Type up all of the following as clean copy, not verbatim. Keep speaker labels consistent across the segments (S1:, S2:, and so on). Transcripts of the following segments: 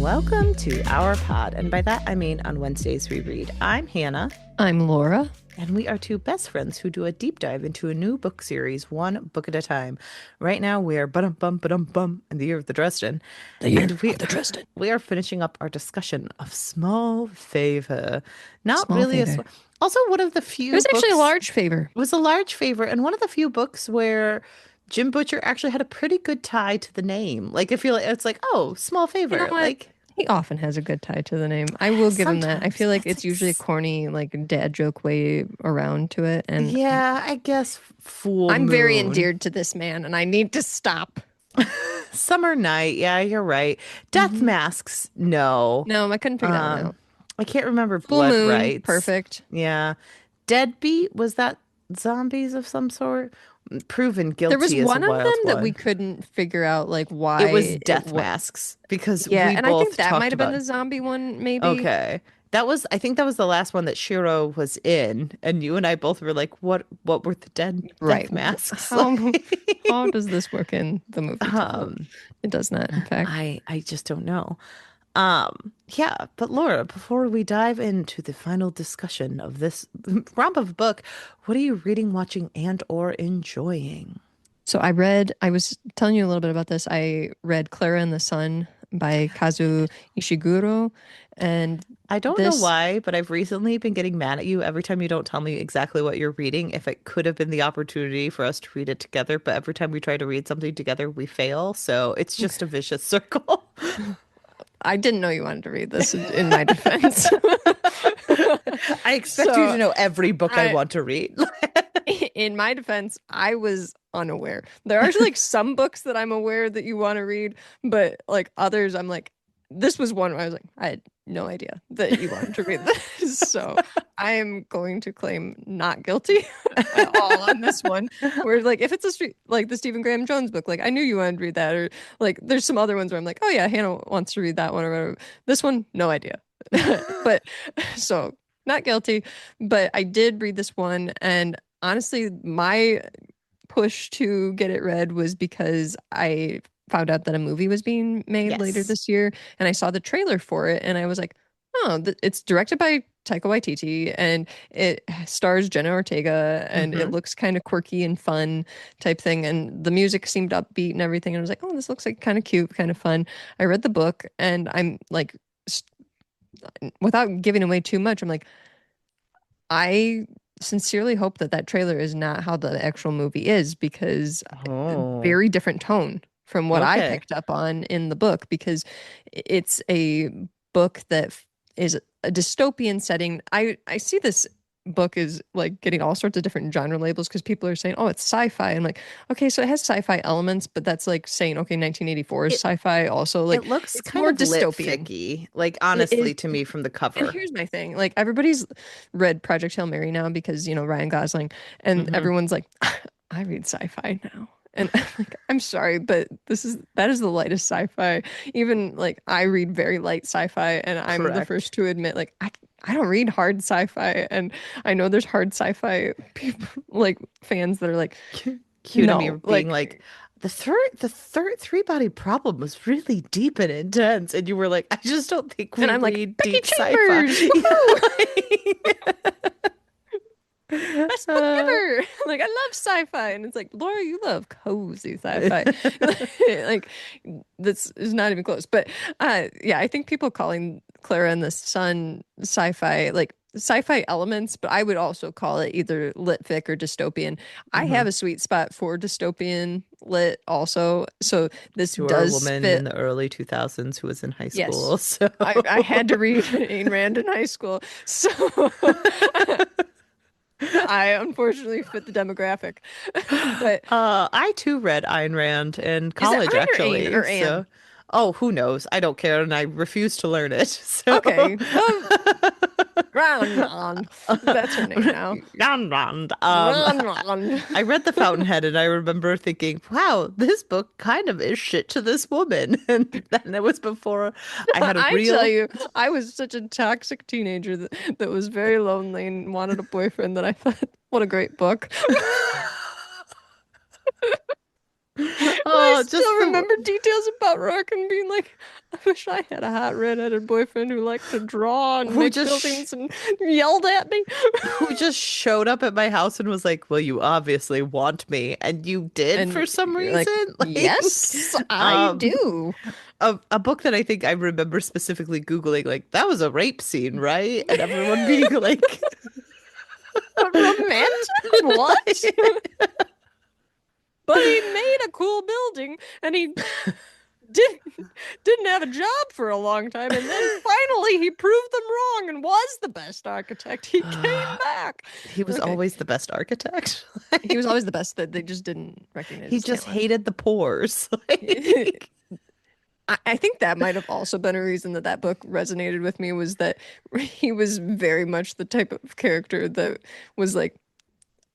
S1: welcome to our pod. And by that, I mean on Wednesdays we read. I'm Hannah.
S2: I'm Laura.
S1: And we are two best friends who do a deep dive into a new book series, one book at a time. Right now, we are in the year of the Dresden.
S2: The year of the Dresden.
S1: We are finishing up our discussion of Small Favor. Not
S2: Small
S1: really
S2: Favor.
S1: Also, one of the few
S2: It was actually a
S1: books-
S2: large favor.
S1: It was a large favor, and one of the few books where Jim Butcher actually had a pretty good tie to the name. Like, I feel like it's like, oh, Small Favor.
S2: You know what?
S1: Like,
S2: He often has a good tie to the name. I will give him that. I
S1: Sometimes
S2: feel like
S1: it's
S2: it's usually a corny, like dad joke way around to it. And
S1: yeah, I guess Full
S2: I'm very
S1: Moon.
S2: endeared to this man, and I need to stop.
S1: Summer Night. Yeah, you're right. Death Masks. No.
S2: No, I couldn't figure that one out.
S1: I can't remember
S2: Full
S1: Blood
S2: Moon,
S1: Rights.
S2: perfect.
S1: Yeah. Deadbeat. Was that zombies of some sort? Proven guilty
S2: There was
S1: is
S2: one
S1: a
S2: of
S1: wild
S2: them that
S1: one.
S2: we couldn't figure out, like why
S1: It was Death
S2: wa-
S1: Masks because
S2: Yeah,
S1: we
S2: and I
S1: both
S2: think that
S1: talked
S2: might have been
S1: about.
S2: the zombie one, maybe.
S1: Okay. I think that was the last one that Shiro was in, and you and I both were like, what were the death
S2: Right.
S1: masks?
S2: How does this work in the movie? It does not, in fact.
S1: I just don't know. Yeah, but Laura, before we dive into the final discussion of this romp of a book, what are you reading, watching, and or enjoying?
S2: So I was telling you a little bit about this. I read Klara and the Sun by Kazuo Ishiguro. And
S1: I don't know why, but I've recently been getting mad at you every time you don't tell me exactly what you're reading. If it could have been the opportunity for us to read it together, but every time we try to read something together, we fail. So it's just a vicious circle.
S2: I didn't know you wanted to read this in my defense.
S1: I expect you to know every book I want to read.
S2: In my defense, I was unaware. There are like some books that I'm aware that you want to read, but like others, I'm like, this was one where I was like, I had no idea that you wanted to read this. So I am going to claim not guilty at all on this one. Where like if it's like the Stephen Graham Jones book, like I knew you wanted to read that, or like there's some other ones where I'm like, oh yeah, Hannah wants to read that one or whatever. This one, no idea. But so not guilty, but I did read this one, and honestly, my push to get it read was because I found out that a movie was being made later this year, and I saw the trailer for it, and I was like, oh, it's directed by Taika Waititi, and it stars Jenna Ortega, and it looks kind of quirky and fun type thing, and the music seemed upbeat and everything, and I was like, oh, this looks like kind of cute, kind of fun. I read the book, and I'm like, without giving away too much, I'm like, I sincerely hope that trailer is not how the actual movie is, because very different tone from what I picked up on in the book, because it's a book that is a dystopian setting. I see this book is like getting all sorts of different genre labels because people are saying, oh, it's sci-fi. I'm like, okay, so it has sci-fi elements, but that's like saying, okay, 1984 is sci-fi also. Like,
S1: it looks
S2: it's
S1: kind
S2: more
S1: of
S2: dystopian.
S1: lit-ficky, like honestly to me from the cover.
S2: And here's my thing, like everybody's read Project Hail Mary now because, you know, Ryan Gosling, and everyone's like, I read sci-fi now. And like, I'm sorry, but that is the lightest sci-fi. Even like I read very light sci-fi, and I'm the first to admit, like I don't read hard sci-fi, and I know there's hard sci-fi people, like fans that are like,
S1: cute to me being like the third three-body problem was really deep and intense, and you were like, I just don't think we read
S2: like,
S1: deep sci-fi.
S2: Best book ever. Like, I love sci-fi, and it's like, Laura, you love cozy sci-fi. Like, this is not even close. But yeah, I think people calling Klara and the Sun sci-fi, like sci-fi elements, but I would also call it either lit fic or dystopian. I have a sweet spot for dystopian lit also. So this does
S1: a woman
S2: fit.
S1: In the early 2000s who was in high school.
S2: Yes.
S1: So
S2: I had to read Ayn Rand in high school. So I unfortunately fit the demographic. But
S1: I too read Ayn Rand in college, actually.
S2: Or Anne?
S1: So, oh, who knows? I don't care, and I refuse to learn it. So.
S2: Okay. Ron. That's her name now.
S1: Ron.
S2: Ron.
S1: I read The Fountainhead, and I remember thinking, wow, this book kind of is shit to this woman. And then it was before I had a real...
S2: I tell you, I was such a toxic teenager that was very lonely and wanted a boyfriend, that I thought, what a great book.
S1: Oh, just
S2: still remember details about Rock and being like, I wish I had a hot redheaded boyfriend who liked to draw and
S1: who
S2: make
S1: just
S2: buildings and yelled at me.
S1: who just showed up at my house and was like, "Well, you obviously want me," and you did
S2: And
S1: for some
S2: you're like,
S1: reason. Like,
S2: yes, I
S1: um,
S2: do.
S1: a book that I think I remember specifically Googling, like, that was a rape scene, right? And everyone being like,
S2: But romantic? What? But he made a cool building and he didn't didn't have a job for a long time, and then finally he proved them wrong and was the best architect. He came back.
S1: he was
S2: Okay.
S1: always the best architect.
S2: He was
S1: Like,
S2: always the best, that they just didn't recognize
S1: he
S2: his
S1: just
S2: talent.
S1: hated the pores.
S2: I
S1: Like,
S2: think that might have also been a reason that that book resonated with me, was that he was very much the type of character that was like,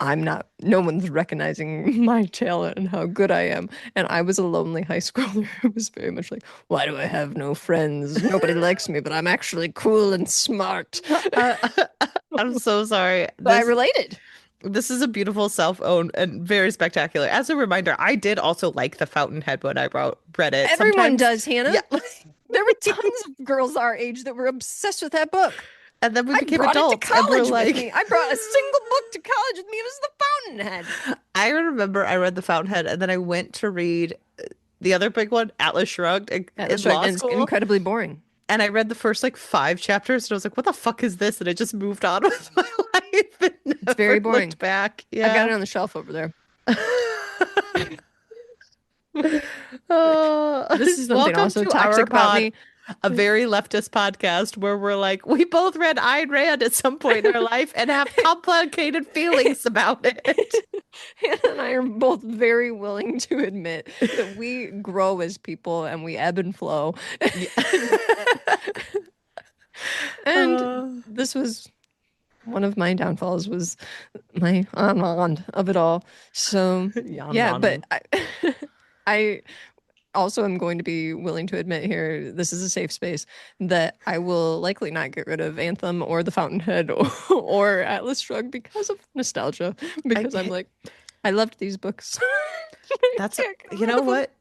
S2: no one's recognizing my talent and how good I am. And I was a lonely high schooler who was very much like, why do I have no friends? Nobody likes me, but I'm actually cool and smart.
S1: uh, I'm so sorry.
S2: But I related.
S1: This is a beautiful self-owned and very spectacular. As a reminder, I did also like The Fountainhead when I read it.
S2: Everyone
S1: Sometimes,
S2: does, Hannah.
S1: yeah.
S2: There were tons of girls our age that were obsessed with that book.
S1: And then we
S2: I
S1: became
S2: brought it to
S1: adults and we're
S2: college with
S1: like,
S2: me. I brought a single book to college with me. It was The Fountainhead.
S1: I remember I read The Fountainhead and then I went to read the other big one, Atlas Shrugged,
S2: Yeah,
S1: in
S2: that's right.
S1: law
S2: And it's
S1: school.
S2: incredibly boring.
S1: And I read the first like 5 chapters and I was like, what the fuck is this? And I just moved on with my life and
S2: It's very
S1: never looked
S2: boring.
S1: back.
S2: I've got
S1: Yeah.
S2: it on the shelf over there. This is something
S1: Welcome
S2: also
S1: to our
S2: toxic about
S1: pod,
S2: me.
S1: a very leftist podcast where we're like, we both read Ayn Rand at some point in our life and have complicated feelings about it.
S2: Hannah and I are both very willing to admit that we grow as people and we ebb and flow.
S1: Yeah.
S2: And
S1: Uh,
S2: this was one of my downfalls, was my on of it all. So
S1: Yan
S2: yeah, but
S1: Ran.
S2: I also am going to be willing to admit here, this is a safe space, that I will likely not get rid of Anthem or The Fountainhead or Atlas Shrugged because of nostalgia. Because I'm
S1: I,
S2: like, I loved these books. I
S1: that's,
S2: can't get
S1: you
S2: rid
S1: know
S2: of them.
S1: what?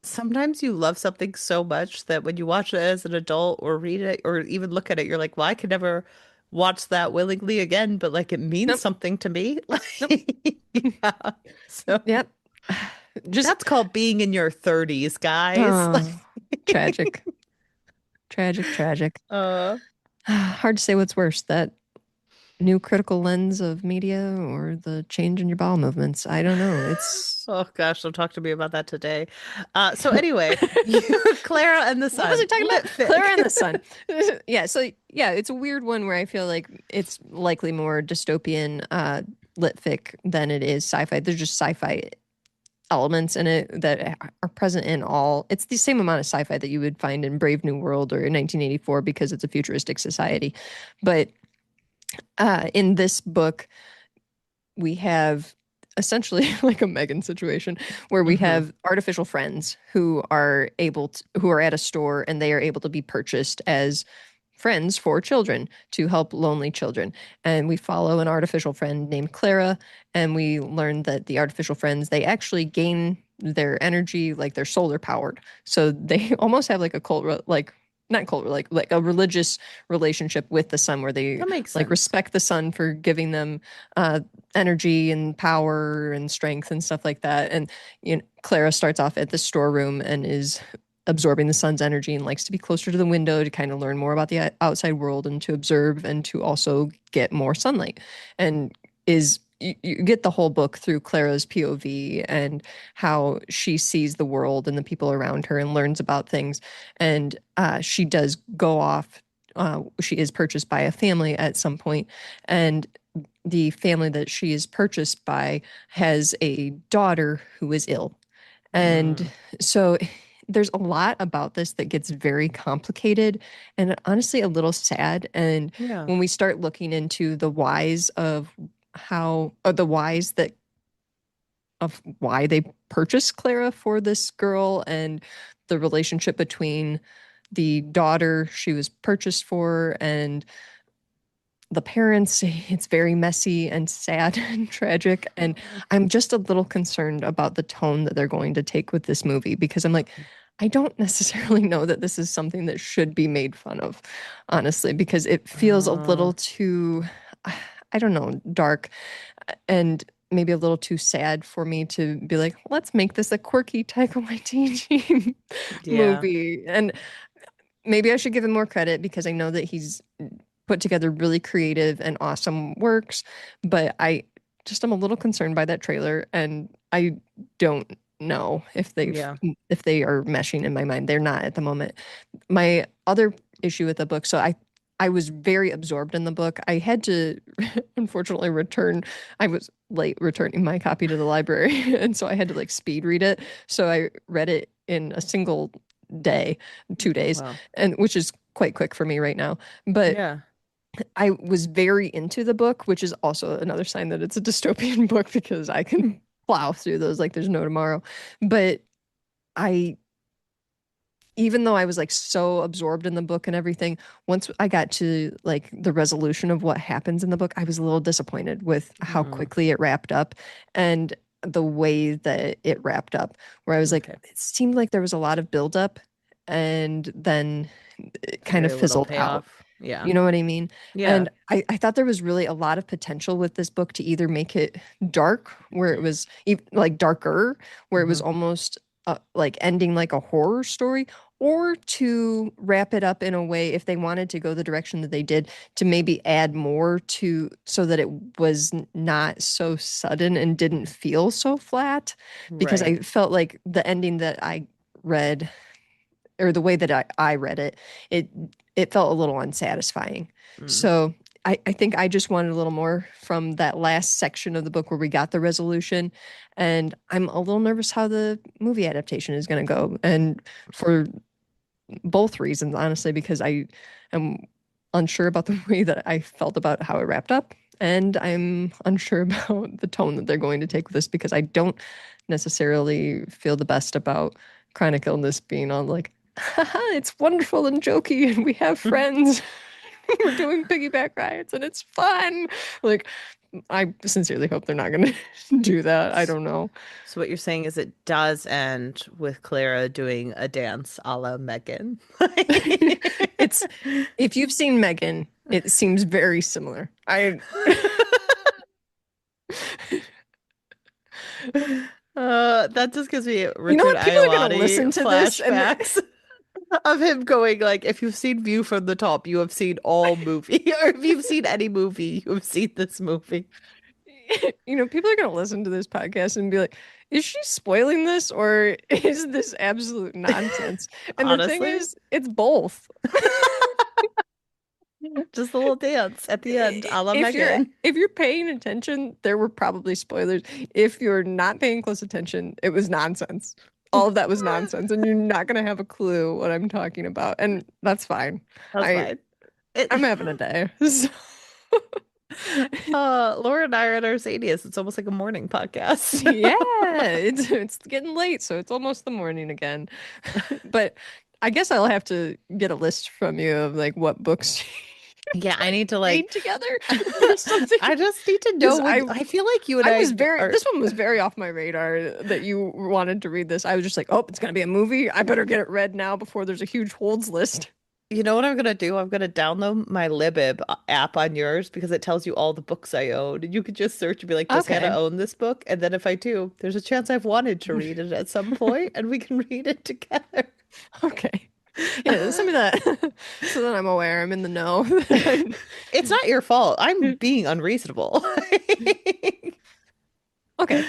S1: Sometimes you love something so much that when you watch it as an adult or read it or even look at it, you're like, well, I could never watch that willingly again, but like it means
S2: Nope,
S1: something to me.
S2: nope.
S1: Like, yeah. So
S2: Yep. Just
S1: that's called being in your 30s, guys.
S2: oh, tragic, tragic, tragic.
S1: Uh,
S2: Hard to say what's worse, that new critical lens of media or the change in your bowel movements. I don't know. It's
S1: oh gosh, don't talk to me about that today. So anyway, Clara and the
S2: what was I
S1: Sun,
S2: talking about?
S1: lit
S2: Clara
S1: fic.
S2: and the Sun. Yeah, so yeah, it's a weird one where I feel like it's likely more dystopian lit fic than it is sci-fi. There's just sci-fi elements in it that are present in all. It's the same amount of sci-fi that you would find in Brave New World or in 1984 because it's a futuristic society. But in this book, we have essentially like a Megan situation where we
S1: Hmm.
S2: have artificial friends who are who are at a store and they are able to be purchased as friends for children to help lonely children. And we follow an artificial friend named Klara, and we learn that the artificial friends, they actually gain their energy, like they're solar powered. So they almost have like a like not cult, like a religious relationship with the sun, where they
S1: That makes
S2: like
S1: sense.
S2: respect the sun for giving them energy and power and strength and stuff like that. And Clara starts off at the storeroom and is absorbing the sun's energy and likes to be closer to the window to kind of learn more about the outside world and to observe and to also get more sunlight. And you get the whole book through Clara's POV and how she sees the world and the people around her and learns about things. And she does go off. She is purchased by a family at some point, and the family that she is purchased by has a daughter who is ill. And
S1: Mm,
S2: so there's a lot about this that gets very complicated and honestly a little sad. And
S1: yeah.
S2: when we start looking into the whys of or the whys that of why they purchased Clara for this girl and the relationship between the daughter she was purchased for and the parents, it's very messy and sad and tragic. And I'm just a little concerned about the tone that they're going to take with this movie because I'm like, I don't necessarily know that this is something that should be made fun of, honestly, because it feels a little
S1: Oh,
S2: too, I don't know, dark and maybe a little too sad for me to be like, let's make this a quirky Taika Waititi
S1: yeah.
S2: movie. And maybe I should give him more credit because I know that he's put together really creative and awesome works, but I just am a little concerned by that trailer and I don't know
S1: Yeah.
S2: if they are meshing in my mind. They're not at the moment. My other issue with the book, I was very absorbed in the book. I had to unfortunately return. I was late returning my copy to the library, and so I had to like speed read it. So I read it in a single day, 2 days,
S1: Wow.
S2: and which is quite quick for me right now. But
S1: Yeah.
S2: I was very into the book, which is also another sign that it's a dystopian book because I can plow through those like there's no tomorrow. But I even though I was like so absorbed in the book and everything, once I got to like the resolution of what happens in the book, I was a little disappointed with how
S1: Mm,
S2: quickly it wrapped up and the way that it wrapped up, where I was like,
S1: okay.
S2: it seemed like there was a lot of buildup and then it kind of
S1: Very little
S2: fizzled out.
S1: payoff. Yeah.
S2: You know what I mean?
S1: Yeah.
S2: And I thought there was really a lot of potential with this book to either make it dark, where it was like darker, where it was
S1: Hmm.
S2: almost like ending like a horror story, or to wrap it up in a way, if they wanted to go the direction that they did, to maybe add more to so that it was not so sudden and didn't feel so flat. Because
S1: Right.
S2: I felt like the ending that I read or the way that I read it, it it felt a little unsatisfying.
S1: Mm.
S2: So I think I just wanted a little more from that last section of the book where we got the resolution. And I'm a little nervous how the movie adaptation is going to go. And for both reasons, honestly, because I am unsure about the way that I felt about how it wrapped up. And I'm unsure about the tone that they're going to take with this because I don't necessarily feel the best about chronic illness being on like, haha, it's wonderful and jokey and we have friends. We're doing piggyback rides and it's fun. Like, I sincerely hope they're not going to do that. I don't know.
S1: So what you're saying is it does end with Clara doing a dance a la Megan.
S2: It's if you've seen Megan, it seems very similar. I
S1: That just gives me
S2: You know
S1: Richard
S2: what? People are gonna
S1: Ayoade
S2: listen to this and
S1: flashbacks of him going like, if you've seen View from the Top, you have seen all movie, or if you've seen any movie, you have seen this movie.
S2: people are gonna listen to this podcast and be like, is she spoiling this or is this absolute nonsense? And the thing
S1: Honestly,
S2: is, it's both.
S1: just a little dance at the end, a la
S2: If you're
S1: Megan.
S2: if you're paying attention, there were probably spoilers. If you're not paying close attention, it was nonsense. All of that was nonsense, and you're not gonna have a clue what I'm talking about, and that's fine.
S1: That's
S2: I
S1: fine. It,
S2: I'm having a day. So
S1: Laura and I are at our Zanius. It's almost like a morning podcast.
S2: yeah, it's getting late, so it's almost the morning again. But I guess I'll have to get a list from you of like what books
S1: Yeah, I need to
S2: read
S1: like
S2: together or something.
S1: I just need to know
S2: Because
S1: when I feel like you and
S2: I
S1: I
S2: was very
S1: are
S2: this one was very off my radar that you wanted to read this. I was just like, oh, it's gonna be a movie. I better get it read now before there's a huge holds list.
S1: you know what I'm gonna do? I'm gonna download my Libib app on yours because it tells you all the books I own. And you could just search and be like, does Hannah
S2: Okay.
S1: own this book? And then if I do, there's a chance I've wanted to read it at some point and we can read it together.
S2: Okay. Yeah, send me that. So then I'm aware. I'm in the know.
S1: It's not your fault. I'm being unreasonable.
S2: Okay.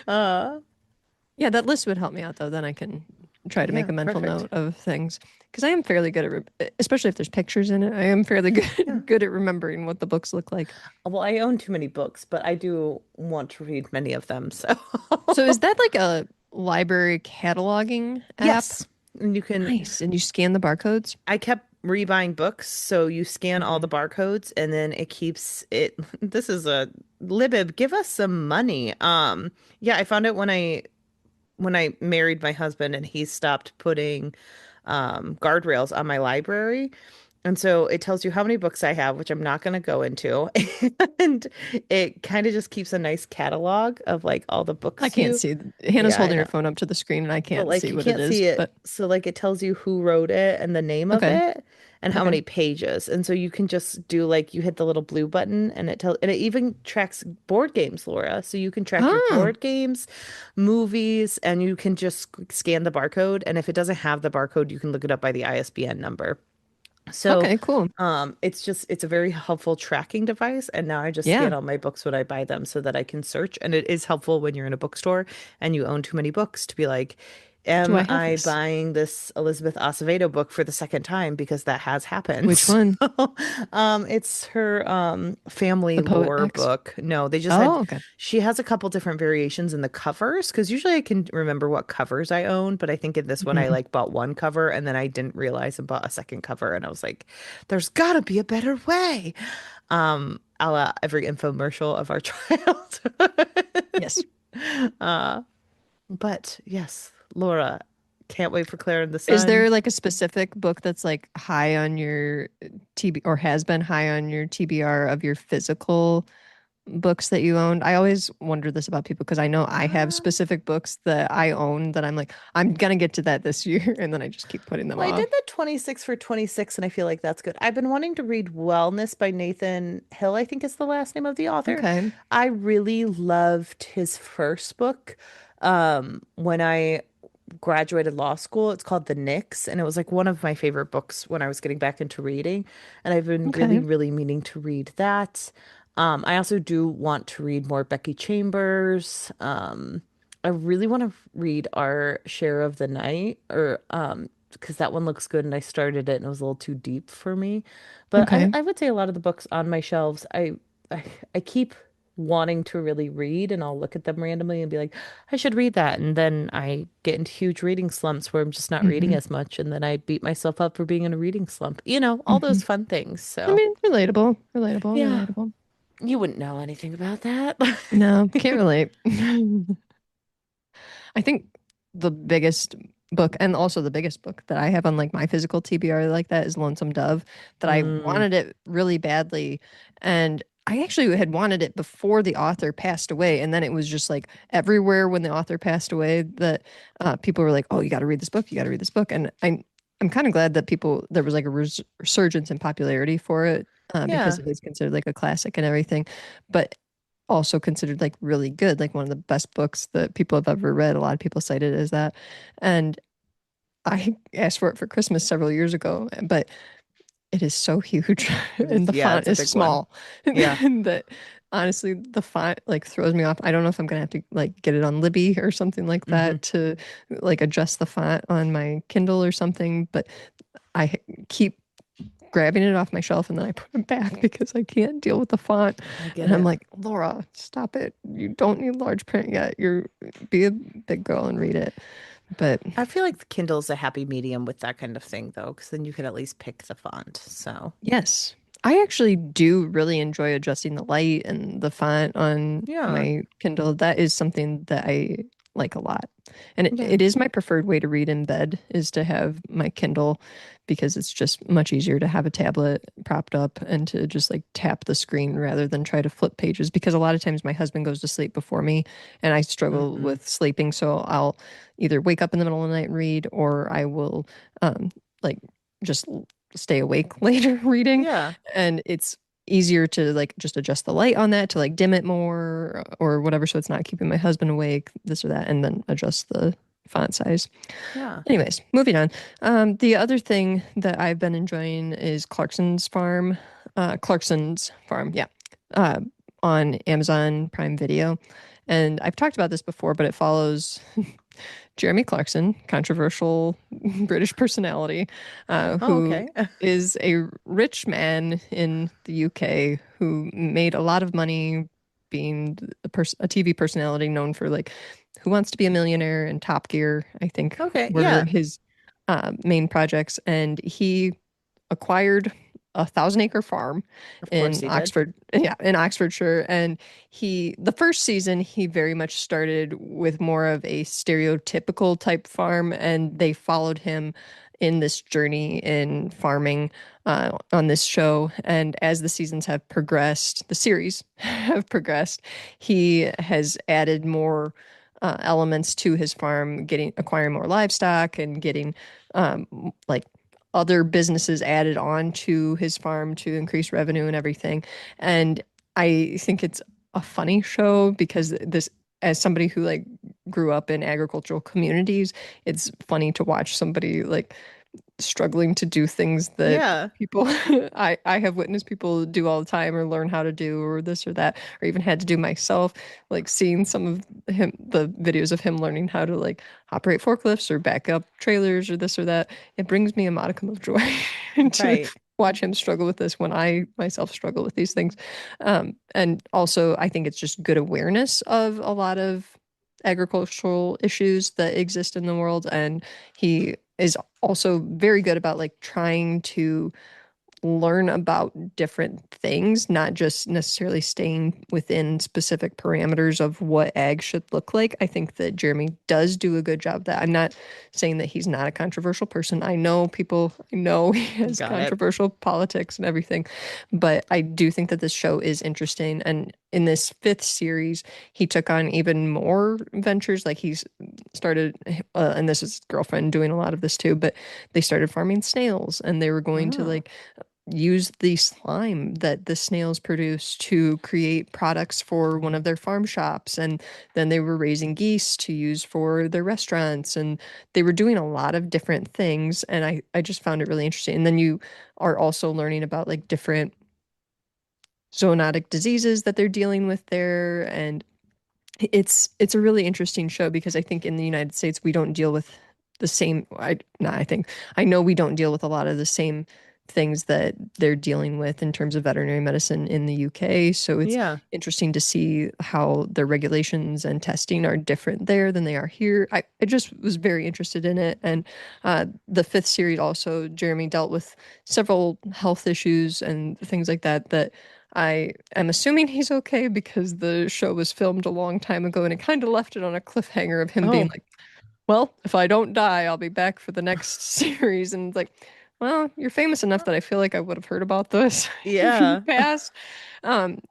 S1: Uh,
S2: Yeah, that list would help me out though. Then I can try to make
S1: yeah,
S2: a mental
S1: perfect.
S2: note of things because I am fairly good at, especially if there's pictures in it. I am fairly
S1: Yeah.
S2: good at remembering what the books look like.
S1: Well, I own too many books, but I do want to read many of them. So,
S2: So is that like a library cataloging app?
S1: yes. And you can,
S2: Nice. And you scan the barcodes?
S1: I kept rebuying books. So you scan all
S2: Mhm.
S1: the barcodes and then it keeps it. This is a Libib, give us some money. Yeah, I found it when I married my husband and he stopped putting guardrails on my library. And so it tells you how many books I have, which I'm not going to go into. And it kind of just keeps a nice catalog of like all the
S2: I
S1: books
S2: can't
S1: you.
S2: see. Hannah's
S1: Yeah, I
S2: holding her
S1: know.
S2: phone up to the screen and I
S1: But
S2: can't
S1: like
S2: see
S1: you
S2: what it
S1: can't
S2: is,
S1: see it.
S2: but
S1: So like it tells you who wrote it and the name of
S2: okay.
S1: it and how
S2: Okay.
S1: many pages. And so you can just do like you hit the little blue button and it even tracks board games, Laura. So you can track your
S2: Oh,
S1: board games, movies, and you can just scan the barcode. And if it doesn't have the barcode, you can look it up by the ISBN number. So,
S2: okay, cool.
S1: it's a very helpful tracking device. And now I just scan
S2: Yeah.
S1: all my books when I buy them so that I can search. And it is helpful when you're in a bookstore and you own too many books to be like,
S2: Do
S1: am
S2: I have
S1: I
S2: this?
S1: buying this Elizabeth Acevedo book for the second time? Because that has happened.
S2: Which one?
S1: So, it's her family
S2: The Poet
S1: lore
S2: X?
S1: book. No, they just had
S2: Oh, okay.
S1: she has a couple different variations in the covers because usually I can remember what covers I own, but I think in this one I
S2: Mhm.
S1: like bought one cover and then I didn't realize and bought a second cover and I was like, there's gotta be a better way. A la every infomercial of our childhood.
S2: Yes.
S1: Uh, but yes, Laura, can't wait for Claire in the
S2: Is
S1: Sun.
S2: there like a specific book that's like high on your TB or has been high on your TBR of your physical books that you owned? I always wonder this about people because I know I have
S1: Uh,
S2: specific books that I own that I'm like, I'm gonna get to that this year, and then I just keep putting them
S1: well, I
S2: off.
S1: did the 26 for 26, and I feel like that's good. I've been wanting to read Wellness by Nathan Hill, I think is the last name of the author.
S2: Okay.
S1: I really loved his first book when I graduated law school. It's called The Nix, and it was like one of my favorite books when I was getting back into reading. And I've been really,
S2: Okay.
S1: really meaning to read that. I also do want to read more Becky Chambers. I really want to read Our Share of the Night, or because that one looks good, and I started it and it was a little too deep for me. But I,
S2: Okay.
S1: I would say a lot of the books on my shelves, I, I keep wanting to really read, and I'll look at them randomly and be like, I should read that. And then I get into huge reading slumps where I'm just not reading
S2: Hmm.
S1: as much. And then I beat myself up for being in a reading slump. All
S2: Hmm.
S1: those fun things.
S2: I
S1: So,
S2: mean, relatable, relatable,
S1: yeah,
S2: relatable.
S1: you wouldn't know anything about that.
S2: No, can't relate. I think the biggest book and also the biggest book that I have on like my physical TBR like that is Lonesome Dove, that I
S1: Mm,
S2: wanted it really badly. And I actually had wanted it before the author passed away. And then it was just like everywhere when the author passed away that people were like, oh, you got to read this book. You got to read this book. And I'm kind of glad that there was like a resurgence in popularity for it because
S1: yeah.
S2: it is considered like a classic and everything. But also considered like really good, like one of the best books that people have ever read. A lot of people cite it as that. And I asked for it for Christmas several years ago, but it is so huge and the
S1: Yeah,
S2: font
S1: it's a
S2: is
S1: big one.
S2: small
S1: Yeah.
S2: that honestly the font like throws me off. I don't know if I'm gonna have to like get it on Libby or something like
S1: Hmm.
S2: that to like adjust the font on my Kindle or something, but I keep grabbing it off my shelf and then I put it back because I can't deal with the font.
S1: I get
S2: And I'm
S1: it.
S2: like, Laura, stop it. You don't need large print yet. Be a big girl and read it. But
S1: I feel like the Kindle's a happy medium with that kind of thing, though, because then you can at least pick the font. So,
S2: yes, I actually do really enjoy adjusting the light and the font on
S1: yeah.
S2: my Kindle. That is something that I like a lot. And
S1: Yeah.
S2: it is my preferred way to read in bed is to have my Kindle because it's just much easier to have a tablet propped up and to just like tap the screen rather than try to flip pages because a lot of times my husband goes to sleep before me and I struggle
S1: Hmm.
S2: with sleeping. So I'll either wake up in the middle of the night and read or I will like just stay awake later reading,
S1: Yeah.
S2: and it's easier to like just adjust the light on that to like dim it more or whatever so it's not keeping my husband awake, this or that, and then adjust the font size.
S1: Yeah.
S2: Anyways, moving on. The other thing that I've been enjoying is Clarkson's Farm, yeah, uh, on Amazon Prime Video. And I've talked about this before, but it follows Jeremy Clarkson, controversial British personality,
S1: Oh,
S2: who
S1: okay.
S2: is a rich man in the UK who made a lot of money being a TV personality known for like Who Wants to Be a Millionaire and Top Gear, I think
S1: Okay.
S2: were
S1: Yeah.
S2: his main projects. And he acquired a 1,000-acre farm
S1: Of course
S2: in
S1: he did.
S2: Oxford, yeah, in Oxfordshire. And the first season, he very much started with more of a stereotypical type farm, and they followed him in this journey in farming on this show. And as the seasons have progressed, the series have progressed, he has added more elements to his farm, acquiring more livestock and getting like other businesses added on to his farm to increase revenue and everything. And I think it's a funny show because this, as somebody who like grew up in agricultural communities, it's funny to watch somebody like struggling to do things that
S1: Yeah.
S2: people I have witnessed people do all the time or learn how to do or this or that or even had to do myself, like seeing some of him the videos of him learning how to like operate forklifts or back up trailers or this or that. It brings me a modicum of joy to
S1: Right.
S2: watch him struggle with this when I myself struggle with these things. And also I think it's just good awareness of a lot of agricultural issues that exist in the world, and he is also very good about like trying to learn about different things, not just necessarily staying within specific parameters of what ag should look like. I think that Jeremy does do a good job of that. I'm not saying that he's not a controversial person. I know people, I know he has
S1: Got it.
S2: controversial politics and everything, but I do think that this show is interesting. And in this fifth series, he took on even more ventures. Like he's started, and this is his girlfriend doing a lot of this too, but they started farming snails and they were going to
S1: Oh.
S2: like use the slime that the snails produce to create products for one of their farm shops. And then they were raising geese to use for their restaurants. And they were doing a lot of different things. And I just found it really interesting. And then you are also learning about like different zoonotic diseases that they're dealing with there. And it's a really interesting show because I think in the United States we don't deal with the same. I think I know we don't deal with a lot of the same things that they're dealing with in terms of veterinary medicine in the UK. So it's
S1: Yeah.
S2: interesting to see how their regulations and testing are different there than they are here. I just was very interested in it. And the fifth series also, Jeremy dealt with several health issues and things like that that I am assuming he's okay because the show was filmed a long time ago and it kind of left it on a cliffhanger of him being
S1: Oh,
S2: like, well, if I don't die, I'll be back for the next series. And it's like, well, you're famous enough that I feel like I would have heard about this if you
S1: yeah.
S2: passed.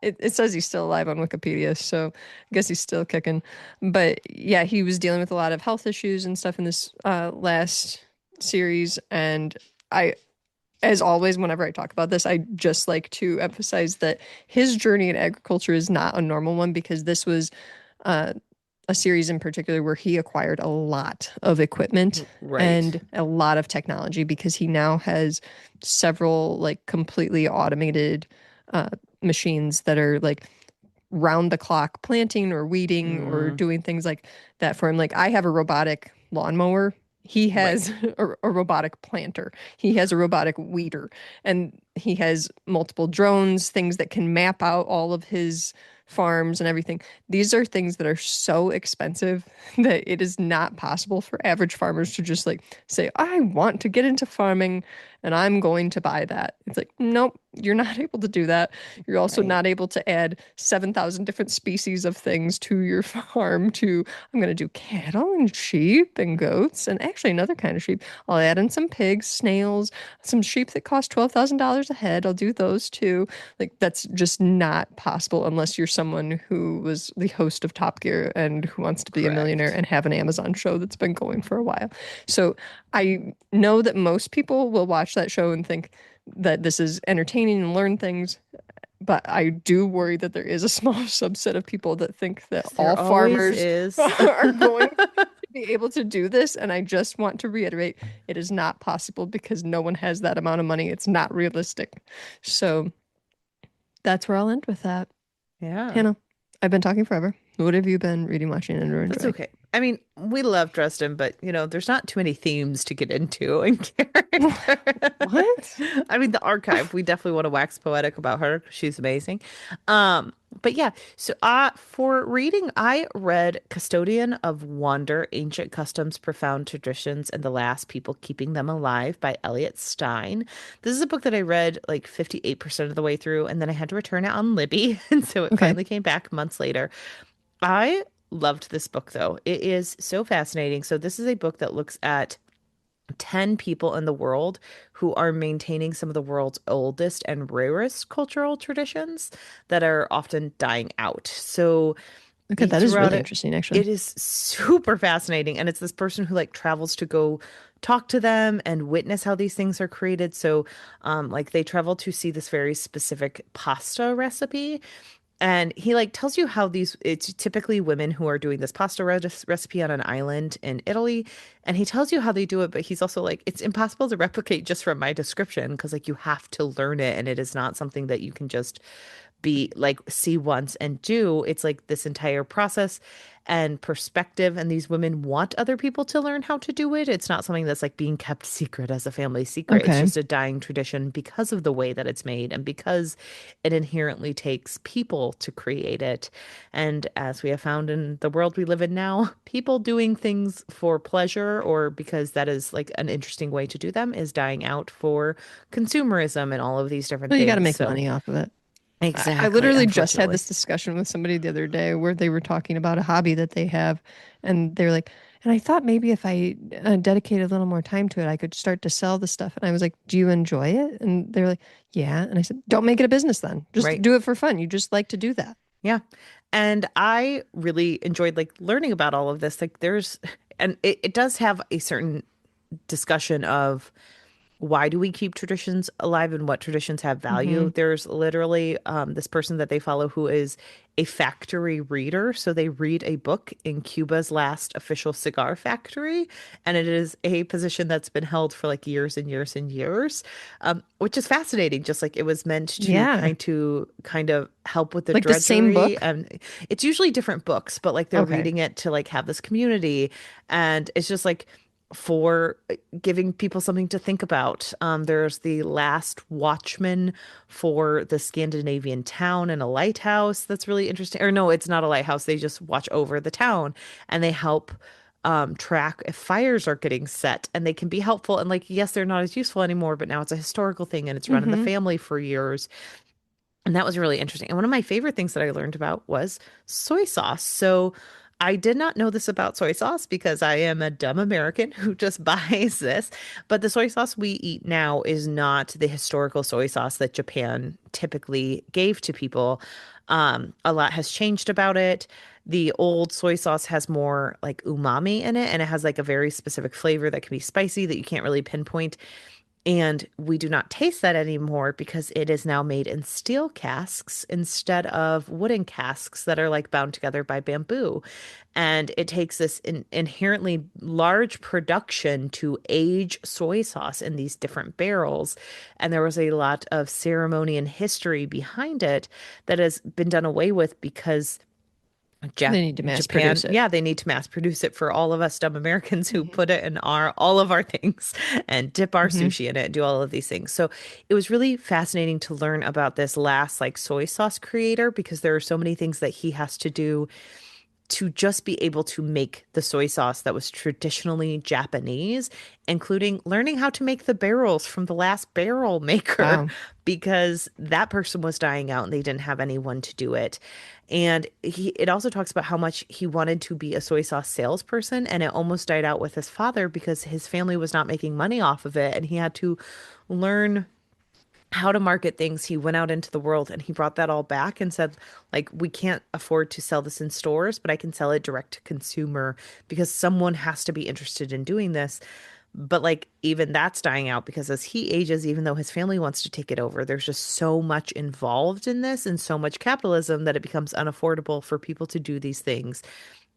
S2: It says he's still alive on Wikipedia, so I guess he's still kicking. But yeah, he was dealing with a lot of health issues and stuff in this last series. And I, as always, whenever I talk about this, I just like to emphasize that his journey in agriculture is not a normal one because this was uh, a series in particular where he acquired a lot of equipment
S1: Right.
S2: and a lot of technology because he now has several like completely automated uh, machines that are like round the clock planting or weeding or
S1: Mm,
S2: doing things like that for him. Like I have a robotic lawnmower. He
S1: right.
S2: has a robotic planter. He has a robotic weeder. And he has multiple drones, things that can map out all of his farms and everything. These are things that are so expensive that it is not possible for average farmers to just like say, I want to get into farming and I'm going to buy that. It's like, nope, you're not able to do that. You're also
S1: Right.
S2: not able to add 7,000 different species of things to your farm to, I'm going to do cattle and sheep and goats and actually another kind of sheep. I'll add in some pigs, snails, some sheep that cost $12,000 a head. I'll do those too. Like that's just not possible unless you're someone who was the host of Top Gear and who wants to be a millionaire
S1: Correct.
S2: and have an Amazon show that's been going for a while. So I know that most people will watch that show and think that this is entertaining and learn things, but I do worry that there is a small subset of people that think that all
S1: There always
S2: farmers
S1: is.
S2: are going to be able to do this. And I just want to reiterate, it is not possible because no one has that amount of money. It's not realistic. So that's where I'll end with that.
S1: Yeah.
S2: Hannah, I've been talking forever. What have you been reading, watching, and or
S1: That's
S2: enjoying?
S1: okay. I mean, we love Dresden, but there's not too many themes to get into in character.
S2: What?
S1: I mean, the archive, we definitely want to wax poetic about her. She's amazing. But yeah, so for reading, I read Custodian of Wonder, Ancient Customs, Profound Traditions, and the Last People Keeping Them Alive by Eliot Stein. This is a book that I read like 58% of the way through, and then I had to return it on Libby, and so it
S2: Okay.
S1: finally came back months later. I loved this book though. It is so fascinating. So this is a book that looks at 10 people in the world who are maintaining some of the world's oldest and rarest cultural traditions that are often dying out. So
S2: Okay, that is
S1: throughout
S2: really
S1: it,
S2: interesting, actually.
S1: it is super fascinating. And it's this person who like travels to go talk to them and witness how these things are created. So, like they travel to see this very specific pasta recipe. And he like tells you how these, it's typically women who are doing this pasta recipe on an island in Italy. And he tells you how they do it, but he's also like, it's impossible to replicate just from my description because like you have to learn it. And it is not something that you can just be like see once and do. It's like this entire process and perspective. And these women want other people to learn how to do it. It's not something that's like being kept secret as a family secret. It's
S2: Okay.
S1: just a dying tradition because of the way that it's made and because it inherently takes people to create it. And as we have found in the world we live in now, people doing things for pleasure or because that is like an interesting way to do them is dying out for consumerism and all of these different
S2: Well, you got to
S1: things.
S2: make
S1: So
S2: money off of it. I
S1: exactly,
S2: literally just had
S1: unfortunately.
S2: this discussion with somebody the other day where they were talking about a hobby that they have, and they're like, and I thought maybe if I dedicated a little more time to it, I could start to sell the stuff. And I was like, do you enjoy it? And they're like, yeah. And I said, don't make it a business then. Just
S1: Right.
S2: do it for fun. You just like to do that.
S1: Yeah. And I really enjoyed like learning about all of this. Like there's, and it does have a certain discussion of why do we keep traditions alive and what traditions have value?
S2: Hmm.
S1: There's literally this person that they follow who is a factory reader. So they read a book in Cuba's last official cigar factory. And it is a position that's been held for like years and years and years, which is fascinating. Just like it was meant to
S2: Yeah.
S1: kind of help with the
S2: Like the same
S1: drudgery.
S2: book.
S1: And it's usually different books, but like they're
S2: Okay.
S1: reading it to like have this community. And it's just like, for giving people something to think about. There's the last watchman for the Scandinavian town and a lighthouse that's really interesting. Or no, it's not a lighthouse. They just watch over the town and they help track if fires are getting set and they can be helpful. And like, yes, they're not as useful anymore, but now it's a historical thing and it's run in the
S2: Hmm.
S1: family for years. And that was really interesting. And one of my favorite things that I learned about was soy sauce. So I did not know this about soy sauce because I am a dumb American who just buys this. But the soy sauce we eat now is not the historical soy sauce that Japan typically gave to people. A lot has changed about it. The old soy sauce has more like umami in it, and it has like a very specific flavor that can be spicy that you can't really pinpoint. And we do not taste that anymore because it is now made in steel casks instead of wooden casks that are like bound together by bamboo. And it takes this inherently large production to age soy sauce in these different barrels. And there was a lot of ceremony and history behind it that has been done away with because
S2: They need to mass
S1: Japan,
S2: produce it.
S1: yeah, they need to mass produce it for all of us dumb Americans who
S2: Hmm.
S1: put it in our all of our things and dip our
S2: Hmm.
S1: sushi in it and do all of these things. So it was really fascinating to learn about this last like soy sauce creator because there are so many things that he has to do to just be able to make the soy sauce that was traditionally Japanese, including learning how to make the barrels from the last barrel maker
S2: Wow.
S1: because that person was dying out and they didn't have anyone to do it. And it also talks about how much he wanted to be a soy sauce salesperson and it almost died out with his father because his family was not making money off of it and he had to learn how to market things. He went out into the world and he brought that all back and said, like, we can't afford to sell this in stores, but I can sell it direct to consumer because someone has to be interested in doing this. But like, even that's dying out because as he ages, even though his family wants to take it over, there's just so much involved in this and so much capitalism that it becomes unaffordable for people to do these things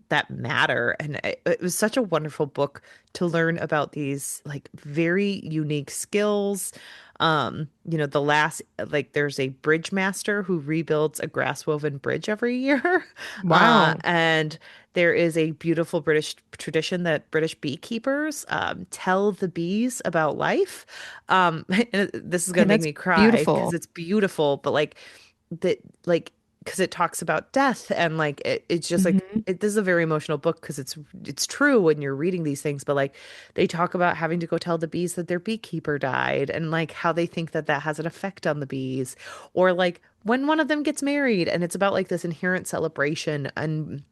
S1: that matter. And it was such a wonderful book to learn about these like very unique skills. The last like there's a bridge master who rebuilds a grass woven bridge every year.
S2: Wow.
S1: And there is a beautiful British tradition that British beekeepers tell the bees about life. And this is
S2: Okay,
S1: gonna make
S2: that's
S1: me cry because
S2: beautiful.
S1: it's beautiful, but that like because it talks about death and like it's just like
S2: Hmm.
S1: this is a very emotional book because it's true when you're reading these things, but like they talk about having to go tell the bees that their beekeeper died and like how they think that that has an effect on the bees, or like when one of them gets married and it's about like this inherent celebration and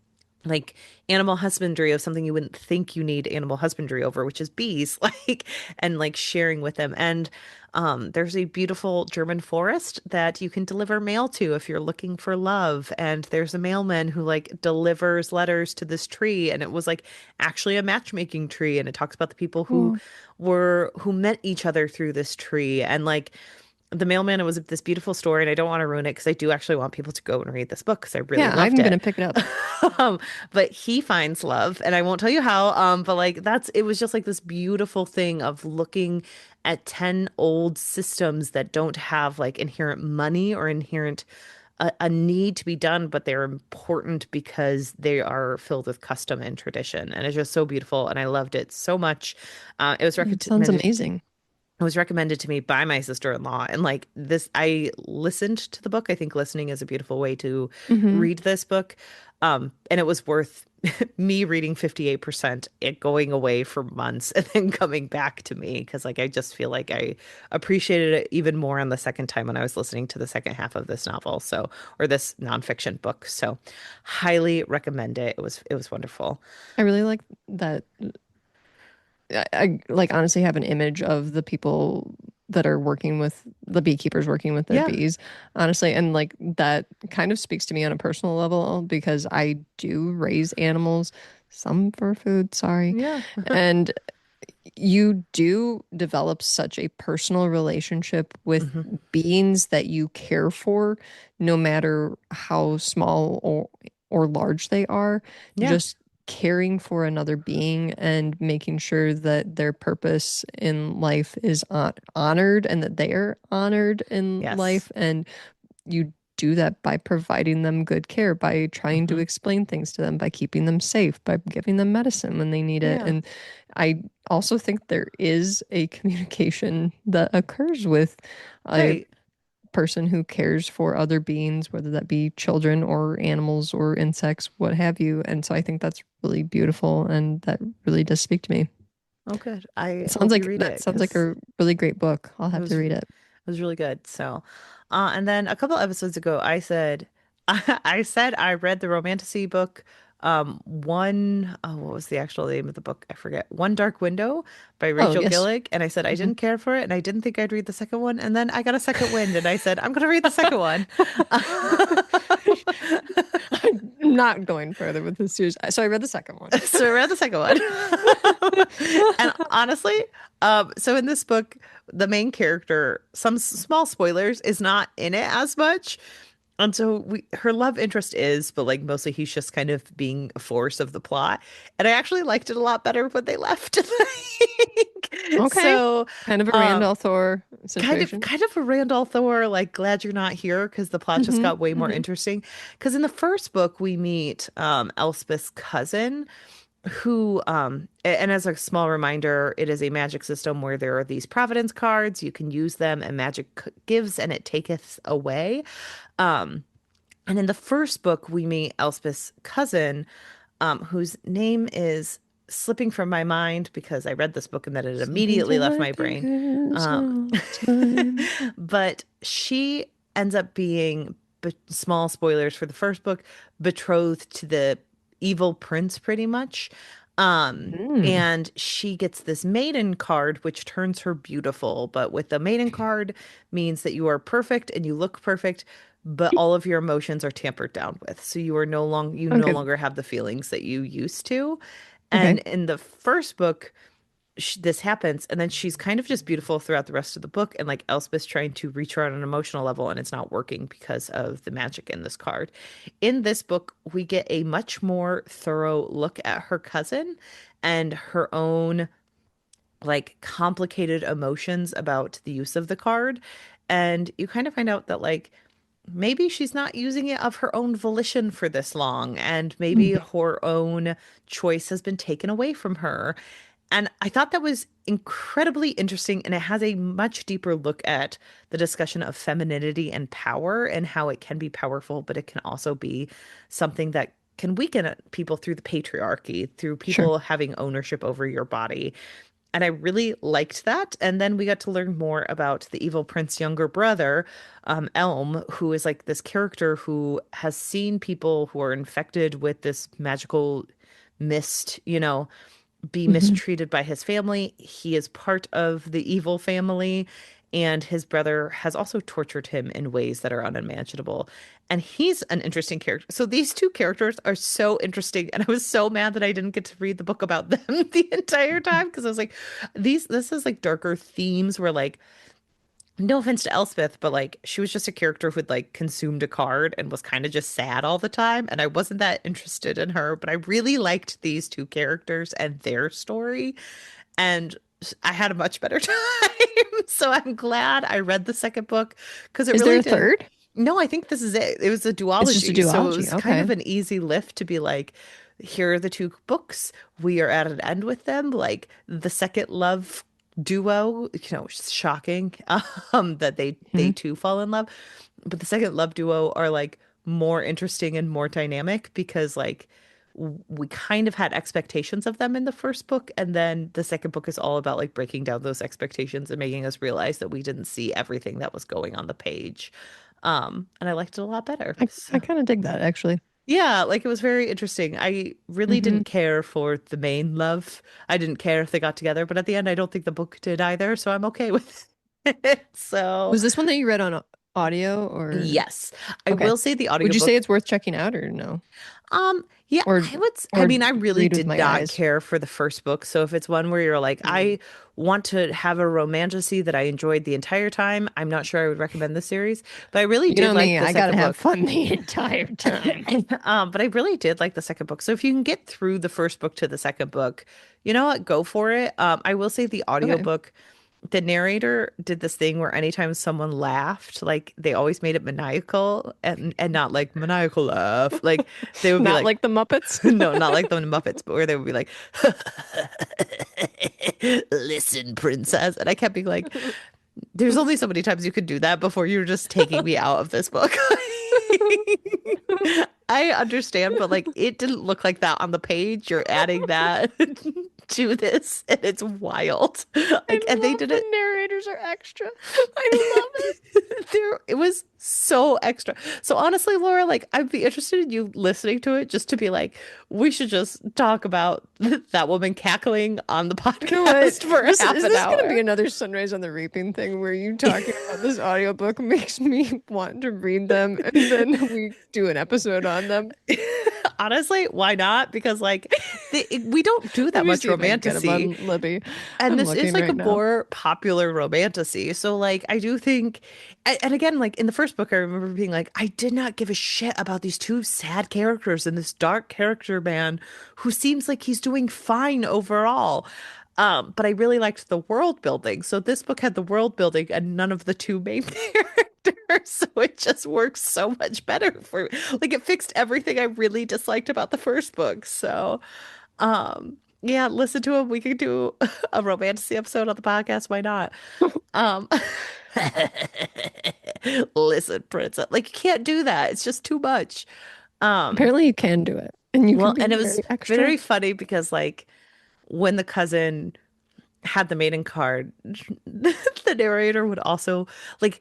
S1: like animal husbandry of something you wouldn't think you need animal husbandry over, which is bees, like, and like sharing with them. And there's a beautiful German forest that you can deliver mail to if you're looking for love. And there's a mailman who like delivers letters to this tree, and it was like actually a matchmaking tree. And it talks about the people
S2: Oh,
S1: who met each other through this tree, and like the mailman, it was this beautiful story, and I don't want to ruin it because I do actually want people to go and read this book because I really
S2: yeah,
S1: loved
S2: I'm gonna
S1: it.
S2: pick it up.
S1: um, but he finds love, and I won't tell you how. But like it was just like this beautiful thing of looking at 10 old systems that don't have like inherent money or inherent a need to be done, but they're important because they are filled with custom and tradition. And it's just so beautiful, and I loved it so much. It was
S2: It sounds
S1: recommended
S2: amazing.
S1: it was recommended to me by my sister-in-law, and like this I listened to the book. I think listening is a beautiful way to
S2: Hmm.
S1: read this book. And it was worth me reading 58%, it going away for months and then coming back to me because like I just feel like I appreciated it even more on the second time when I was listening to the second half of this novel. So, or this nonfiction book. So highly recommend it. It was wonderful.
S2: I really like that. I like honestly have an image of the people that are working with the beekeepers working with their
S1: Yeah.
S2: bees, honestly. And like that kind of speaks to me on a personal level because I do raise animals, some for food, sorry.
S1: Yeah.
S2: And you do develop such a personal relationship with
S1: Hmm.
S2: beings that you care for, no matter how small or large they are.
S1: Yeah.
S2: Just caring for another being and making sure that their purpose in life is honored and that they are honored in
S1: Yes.
S2: life. And you do that by providing them good care, by trying to
S1: Hmm.
S2: explain things to them, by keeping them safe, by giving them medicine when they need it.
S1: Yeah.
S2: And I also think there is a communication that occurs with a
S1: Right.
S2: person who cares for other beings, whether that be children or animals or insects, what have you. And so I think that's really beautiful and that really does speak to me.
S1: Oh, good. I
S2: It sounds
S1: hope you
S2: like
S1: read
S2: that
S1: it
S2: sounds like
S1: because
S2: a really great book. I'll
S1: it
S2: have to
S1: was
S2: read it.
S1: really good. So, and then a couple episodes ago, I said, I said I read the romantasy book, what was the actual name of the book? I forget. One Dark Window by
S2: Oh,
S1: Rachel
S2: yes.
S1: Gillig, and I said I
S2: Mhm.
S1: didn't care for it, and I didn't think I'd read the second one, and then I got a second wind, and I said I'm gonna read the second one.
S2: I'm not going further with this series. So I read the second one.
S1: So I read the second one. And honestly, so in this book, the main character, some small spoilers, is not in it as much. And so her love interest is, but like mostly he's just kind of being a force of the plot. And I actually liked it a lot better when they left. Like,
S2: Okay.
S1: so,
S2: Kind of a
S1: um,
S2: Randall Thor situation.
S1: kind of a Randall Thor, like glad you're not here because the plot just
S2: Hmm.
S1: got way more
S2: Hmm.
S1: interesting. Because in the first book, we meet Elspeth's cousin who and as a small reminder, it is a magic system where there are these providence cards. You can use them, and magic gives and it taketh away. um and in the first book we meet Elspeth's cousin, whose name is slipping from my mind because I read this book and then it
S2: Slipping
S1: immediately
S2: through
S1: left
S2: my
S1: my brain.
S2: fingers
S1: um
S2: all the time.
S1: but she ends up being, small spoilers for the first book, betrothed to the evil prince pretty much.
S2: Mm.
S1: And she gets this maiden card, which turns her beautiful. But with the maiden card means that you are perfect and you look perfect, but all of your emotions are tampered down with. So you no
S2: Okay.
S1: longer have the feelings that you used to. And
S2: Okay.
S1: in the first book, this happens, and then she's kind of just beautiful throughout the rest of the book, and like Elspeth's trying to reach her on an emotional level, and it's not working because of the magic in this card. In this book, we get a much more thorough look at her cousin and her own like complicated emotions about the use of the card. And you kind of find out that like maybe she's not using it of her own volition for this long, and maybe
S2: Mhm.
S1: her own choice has been taken away from her. And I thought that was incredibly interesting. And it has a much deeper look at the discussion of femininity and power and how it can be powerful, but it can also be something that can weaken people through the patriarchy, through
S2: Sure.
S1: people having ownership over your body. And I really liked that. And then we got to learn more about the evil prince's younger brother, Elm, who is like this character who has seen people who are infected with this magical mist, be
S2: Hmm.
S1: mistreated by his family. He is part of the evil family, and his brother has also tortured him in ways that are unimaginable. And he's an interesting character. So these two characters are so interesting, and I was so mad that I didn't get to read the book about them the entire time because I was like, this is like darker themes where like no offense to Elspeth, but like she was just a character who'd like consumed a card and was kind of just sad all the time. And I wasn't that interested in her, but I really liked these two characters and their story. And I had a much better time. So I'm glad I read the second book because it
S2: Is there
S1: really
S2: a
S1: did.
S2: third?
S1: No, I think this is it. It was a
S2: It's just a
S1: duology. So it
S2: duology.
S1: was kind
S2: Okay.
S1: of an easy lift to be like, here are the two books. We are at an end with them. Like the second love duo, shocking that they
S2: Hmm.
S1: too fall in love. But the second love duo are like more interesting and more dynamic because like we kind of had expectations of them in the first book, and then the second book is all about like breaking down those expectations and making us realize that we didn't see everything that was going on the page. And I liked it a lot better.
S2: I
S1: So
S2: kind of dig that actually.
S1: yeah, like it was very interesting. I really
S2: Hmm.
S1: didn't care for the main love. I didn't care if they got together, but at the end, I don't think the book did either, so I'm okay with it. So
S2: Was this one that you read on audio or
S1: yes, I
S2: okay?
S1: will say the
S2: Would you say
S1: audiobook.
S2: it's worth checking out or no?
S1: Yeah,
S2: Or
S1: I
S2: or
S1: mean, I really
S2: read with
S1: did
S2: my
S1: not
S2: eyes?
S1: care for the first book. So if it's one where you're like,
S2: Mm.
S1: I want to have a romantasy that I enjoyed the entire time, I'm not sure I would recommend this series, but I really
S2: You
S1: did
S2: know
S1: like
S2: me,
S1: the
S2: I gotta
S1: second
S2: have
S1: book.
S2: fun the entire time.
S1: But I really did like the second book. So if you can get through the first book to the second book, you know what? Go for it. I will say the
S2: Okay.
S1: audiobook, the narrator did this thing where anytime someone laughed, like they always made it maniacal and not like maniacal laugh. Like they would be
S2: Not
S1: like,
S2: like the Muppets.
S1: no, not like the Muppets, but where they would be like, listen, princess. And I kept being like, there's only so many times you could do that before you're just taking me out of this book. I understand, but like it didn't look like that on the page. You're adding that to this, and it's wild.
S2: I
S1: Like, and they
S2: love
S1: did it.
S2: when narrators are extra. I love it.
S1: It was so extra. So honestly, Laura, like I'd be interested in you listening to it just to be like, we should just talk about that woman cackling on the
S2: You know what?
S1: podcast for
S2: This
S1: half
S2: is
S1: an
S2: this gonna be
S1: hour.
S2: another Sunrise on the Reaping thing where you talking about this audiobook makes me want to read them and then we do an episode on them.
S1: Honestly, why not? Because like we don't do
S2: Let
S1: that
S2: me
S1: much
S2: see if I can get them
S1: romantasy.
S2: on Libby.
S1: And
S2: I'm
S1: this is
S2: looking
S1: like a
S2: right now.
S1: more popular romantasy. So like I do think and again, like in the first book, I remember being like, I did not give a shit about these two sad characters and this dark character man who seems like he's doing fine overall. But I really liked the world building. So this book had the world building and none of the two main characters. So it just works so much better for like it fixed everything I really disliked about the first book. So yeah, listen to him. We could do a romantasy episode on the podcast. Why not? Um, listen, Princess. Like you can't do that. It's just too much. Um,
S2: Apparently you can do it and you can
S1: well,
S2: be
S1: and it was
S2: very extra.
S1: very funny because like when the cousin had the maiden card, the narrator would also like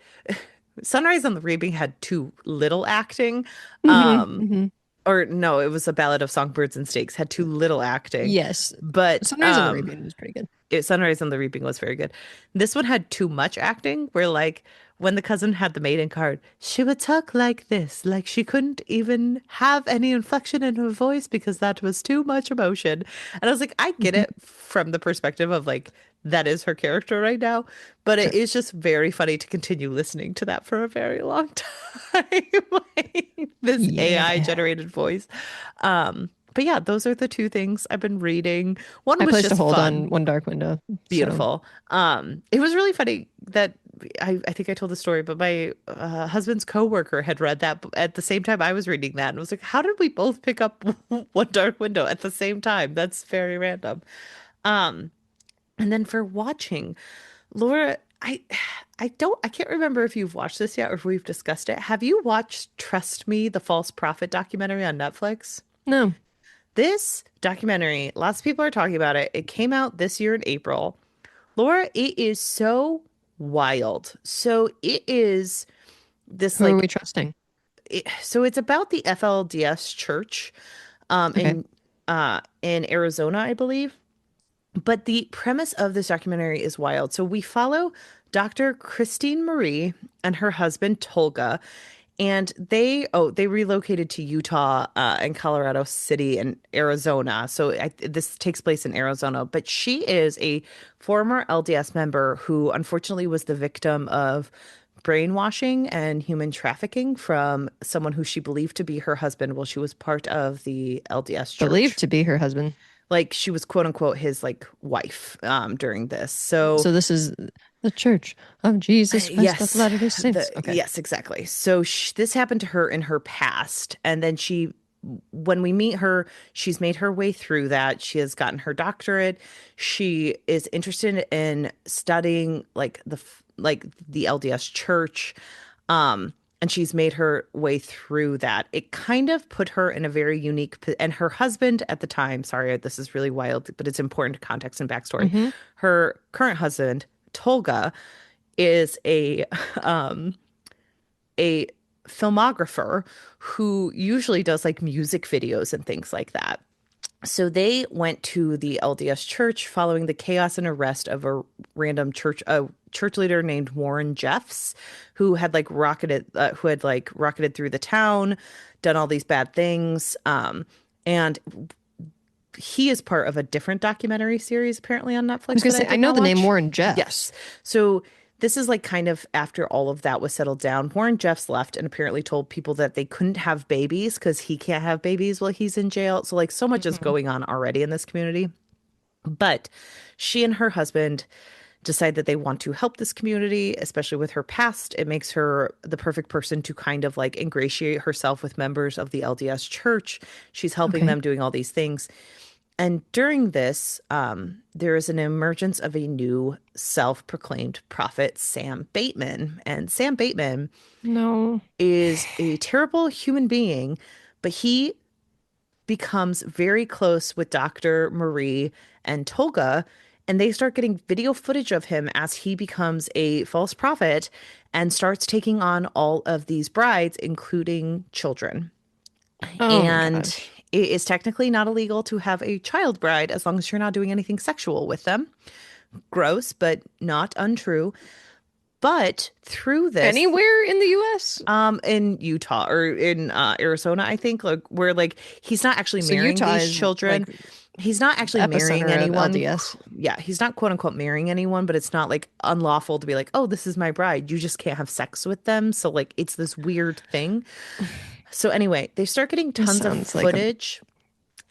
S1: Sunrise on the Reaping had too little acting.
S2: Hmm.
S1: Um,
S2: Hmm.
S1: or no, it was a Ballad of Songbirds and Snakes, had too little acting.
S2: Yes.
S1: But
S2: Sunrise on the Reaping was pretty good.
S1: Sunrise on the Reaping was very good. This one had too much acting, where like when the cousin had the maiden card, she would talk like this, like she couldn't even have any inflection in her voice because that was too much emotion. And I was like, I get
S2: Hmm.
S1: it from the perspective of like that is her character right now, but it
S2: Sure.
S1: is just very funny to continue listening to that for a very long time. Like, this AI
S2: Yeah.
S1: generated voice. But yeah, those are the two things I've been reading. One
S2: I
S1: was
S2: placed a
S1: just
S2: hold
S1: fun.
S2: on One Dark Window. So
S1: Beautiful. It was really funny that I think I told the story, but my husband's coworker had read that at the same time I was reading that and was like, how did we both pick up One Dark Window at the same time? That's very random. Um, and then for watching, Laura, I can't remember if you've watched this yet or if we've discussed it. Have you watched Trust Me, the False Prophet documentary on Netflix?
S2: no.
S1: This documentary, lots of people are talking about it. It came out this year in April. Laura, it is so wild. So it is this
S2: Who are
S1: like
S2: we trusting?
S1: so it's about the FLDS church
S2: Okay.
S1: in Arizona, I believe. But the premise of this documentary is wild. So we follow Dr. Christine Marie and her husband Tolga, and they relocated to Utah and Colorado City and Arizona. So this takes place in Arizona, but she is a former LDS member who unfortunately was the victim of brainwashing and human trafficking from someone who she believed to be her husband while she was part of the LDS
S2: Believed
S1: church.
S2: to be her husband.
S1: Like she was quote unquote his like wife during this. So
S2: So this is the Church of Jesus Christ of
S1: yes,
S2: Latter-day Saints. Okay.
S1: yes, exactly. So this happened to her in her past, and then when we meet her, she's made her way through that. She has gotten her doctorate. She is interested in studying like the LDS Church, and she's made her way through that. It kind of put her in a very and her husband at the time. Sorry, this is really wild, but it's important context and backstory.
S2: Mm-hmm.
S1: Her current husband, Tolga, is um a filmographer who usually does like music videos and things like that. So they went to the LDS church following the chaos and arrest of a church leader named Warren Jeffs, who had like rocketed through the town, done all these bad things. And he is part of a different documentary series apparently on
S2: I was
S1: Netflix
S2: gonna
S1: that I
S2: say, I
S1: did
S2: know
S1: not
S2: the name
S1: watch.
S2: Warren Jeffs.
S1: Yes. So this is like kind of after all of that was settled down. Warren Jeffs left and apparently told people that they couldn't have babies because he can't have babies while he's in jail. So like so much is
S2: Hmm.
S1: going on already in this community. But she and her husband decide that they want to help this community, especially with her past. It makes her the perfect person to kind of like ingratiate herself with members of the LDS church. She's helping
S2: Okay.
S1: them doing all these things. And during this, there is an emergence of a new self-proclaimed prophet, Sam Bateman. And Sam Bateman
S2: No.
S1: is a terrible human being, but he becomes very close with Dr. Marie and Tolga, and they start getting video footage of him as he becomes a false prophet and starts taking on all of these brides, including children.
S2: Oh my
S1: And
S2: gosh.
S1: it is technically not illegal to have a child bride as long as you're not doing anything sexual with them. Gross, but not untrue. But through this,
S2: Anywhere in the US?
S1: in Utah or in Arizona, I think, like where like he's not actually
S2: So
S1: marrying
S2: Utah
S1: these
S2: is
S1: children.
S2: like
S1: He's not
S2: the
S1: actually marrying
S2: epicenter of
S1: anyone.
S2: LDS.
S1: Yeah, he's not quote unquote marrying anyone, but it's not like unlawful to be like, oh, this is my bride. You just can't have sex with them. So like it's this weird thing. So anyway, they start getting
S2: This
S1: tons of
S2: sounds like a
S1: footage.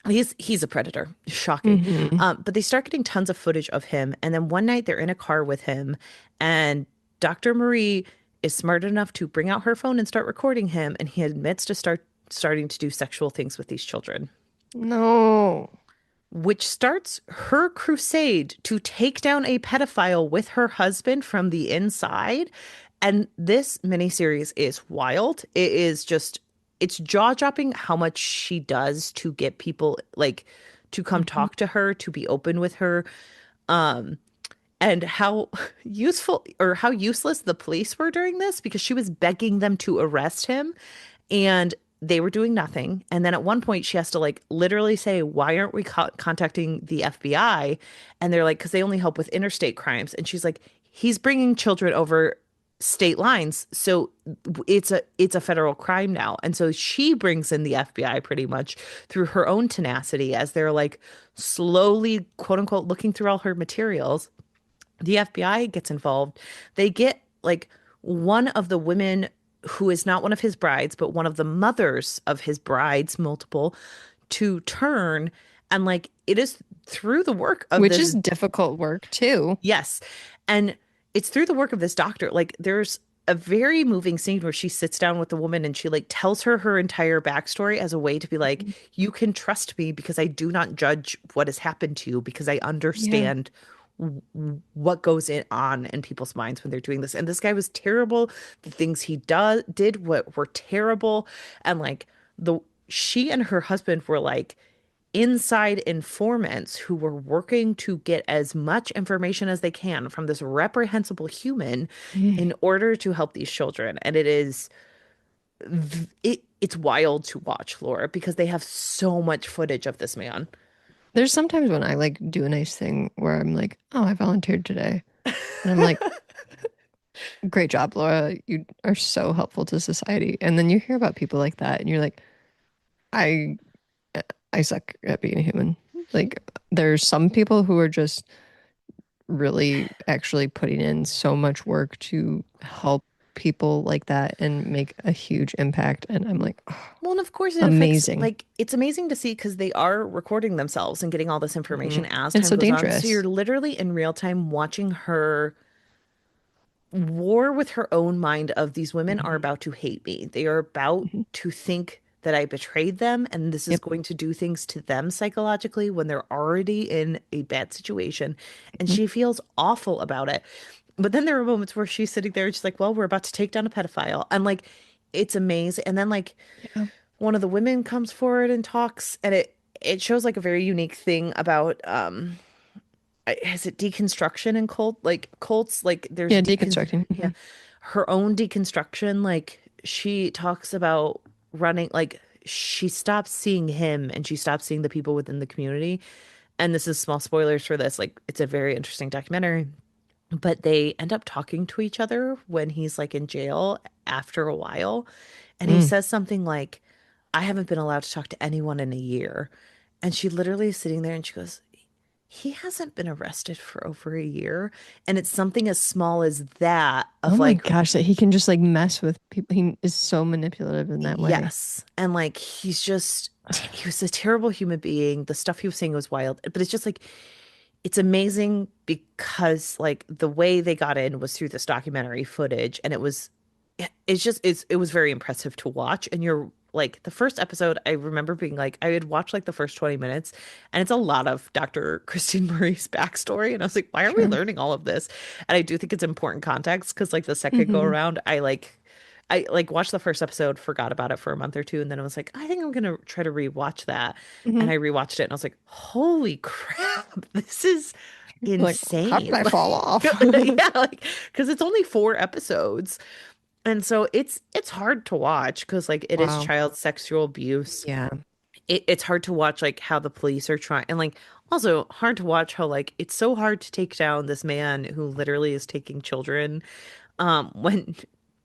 S1: He's a predator. Shocking.
S2: hmm.
S1: But they start getting tons of footage of him. And then one night they're in a car with him, and Dr. Marie is smart enough to bring out her phone and start recording him. And he admits to starting to do sexual things with these children,
S2: No.
S1: which starts her crusade to take down a pedophile with her husband from the inside. And this miniseries is wild. It is just, it's jaw-dropping how much she does to get people like to come
S2: Mhm.
S1: talk to her, to be open with her, um, and how useful or how useless the police were during this because she was begging them to arrest him and they were doing nothing. And then at one point, she has to like literally say, "Why aren't we contacting the FBI?" And they're like, "Because they only help with interstate crimes." And she's like, "He's bringing children over state lines, so it's a federal crime now." And so she brings in the FBI pretty much through her own tenacity as they're like slowly, quote unquote, looking through all her materials. The FBI gets involved. They get like one of the women who is not one of his brides, but one of the mothers of his brides, multiple, to turn. And like it is through the work of
S2: Which
S1: this,
S2: is difficult work too.
S1: yes. And it's through the work of this doctor. Like there's a very moving scene where she sits down with the woman and she like tells her entire backstory as a way to be like,
S2: Mhm.
S1: you can trust me because I do not judge what has happened to you because I
S2: Yeah.
S1: understand what goes on in people's minds when they're doing this. And this guy was terrible. The things he did what were terrible. And like the she and her husband were like inside informants who were working to get as much information as they can from this reprehensible human
S2: Mm.
S1: in order to help these children. And it's wild to watch, Laura, because they have so much footage of this man.
S2: There's sometimes when I like do a nice thing where I'm like, oh, I volunteered today. And I'm like, great job, Laura. You are so helpful to society. And then you hear about people like that and you're like, I I suck at being a human. Like there's some people who are just really actually putting in so much work to help people like that and make a huge impact. And I'm like, oh,
S1: Well, and of course it affects,
S2: amazing.
S1: like, it's amazing to see because they are recording themselves and getting all this information
S2: Mhm.
S1: as
S2: It's
S1: time
S2: so
S1: goes on. So you're
S2: dangerous.
S1: literally in real time watching her war with her own mind of these women are
S2: Mhm.
S1: about to hate me. They are about
S2: Mhm.
S1: to think that I betrayed them, and this is
S2: Yep.
S1: going to do things to them psychologically when they're already in a bad situation. And
S2: Mhm.
S1: she feels awful about it. But then there are moments where she's sitting there, just like, well, we're about to take down a pedophile. And like, it's amazing. And then like
S2: Yeah.
S1: one of the women comes forward and talks, and it shows like a very unique thing about is it deconstruction in cults, like there's
S2: Yeah,
S1: decon
S2: deconstructing.
S1: yeah,
S2: Mhm.
S1: her own deconstruction. Like she talks about running, like she stops seeing him and she stops seeing the people within the community. And this is small spoilers for this, like it's a very interesting documentary, but they end up talking to each other when he's like in jail after a while. And he
S2: Mm.
S1: says something like, I haven't been allowed to talk to anyone in a year. And she literally is sitting there and she goes, he hasn't been arrested for over a year. And it's something as small as that
S2: Oh
S1: of
S2: my
S1: like,
S2: gosh, that he can just like mess with people. He is so manipulative in that way.
S1: yes. And like, he was a terrible human being. The stuff he was saying was wild. But it's just like, it's amazing because like the way they got in was through this documentary footage, and it was very impressive to watch. And you're like the first episode, I remember being like, I had watched like the first 20 minutes, and it's a lot of Dr. Christine Murray's backstory, and I was like, why are we
S2: Sure.
S1: learning all of this? And I do think it's important context because like the second go
S2: Hmm.
S1: around, I watched the first episode, forgot about it for a month or two, and then I was like, I think I'm gonna try to rewatch that. And
S2: Hmm.
S1: I rewatched it and I was like, holy crap, this is
S2: Like, how did
S1: insane.
S2: I fall off?
S1: Yeah, like because it's only 4 episodes. And so it's hard to watch because like it is
S2: Wow.
S1: child sexual abuse.
S2: Yeah.
S1: It's hard to watch like how the police are trying, and like also hard to watch how like it's so hard to take down this man who literally is taking children when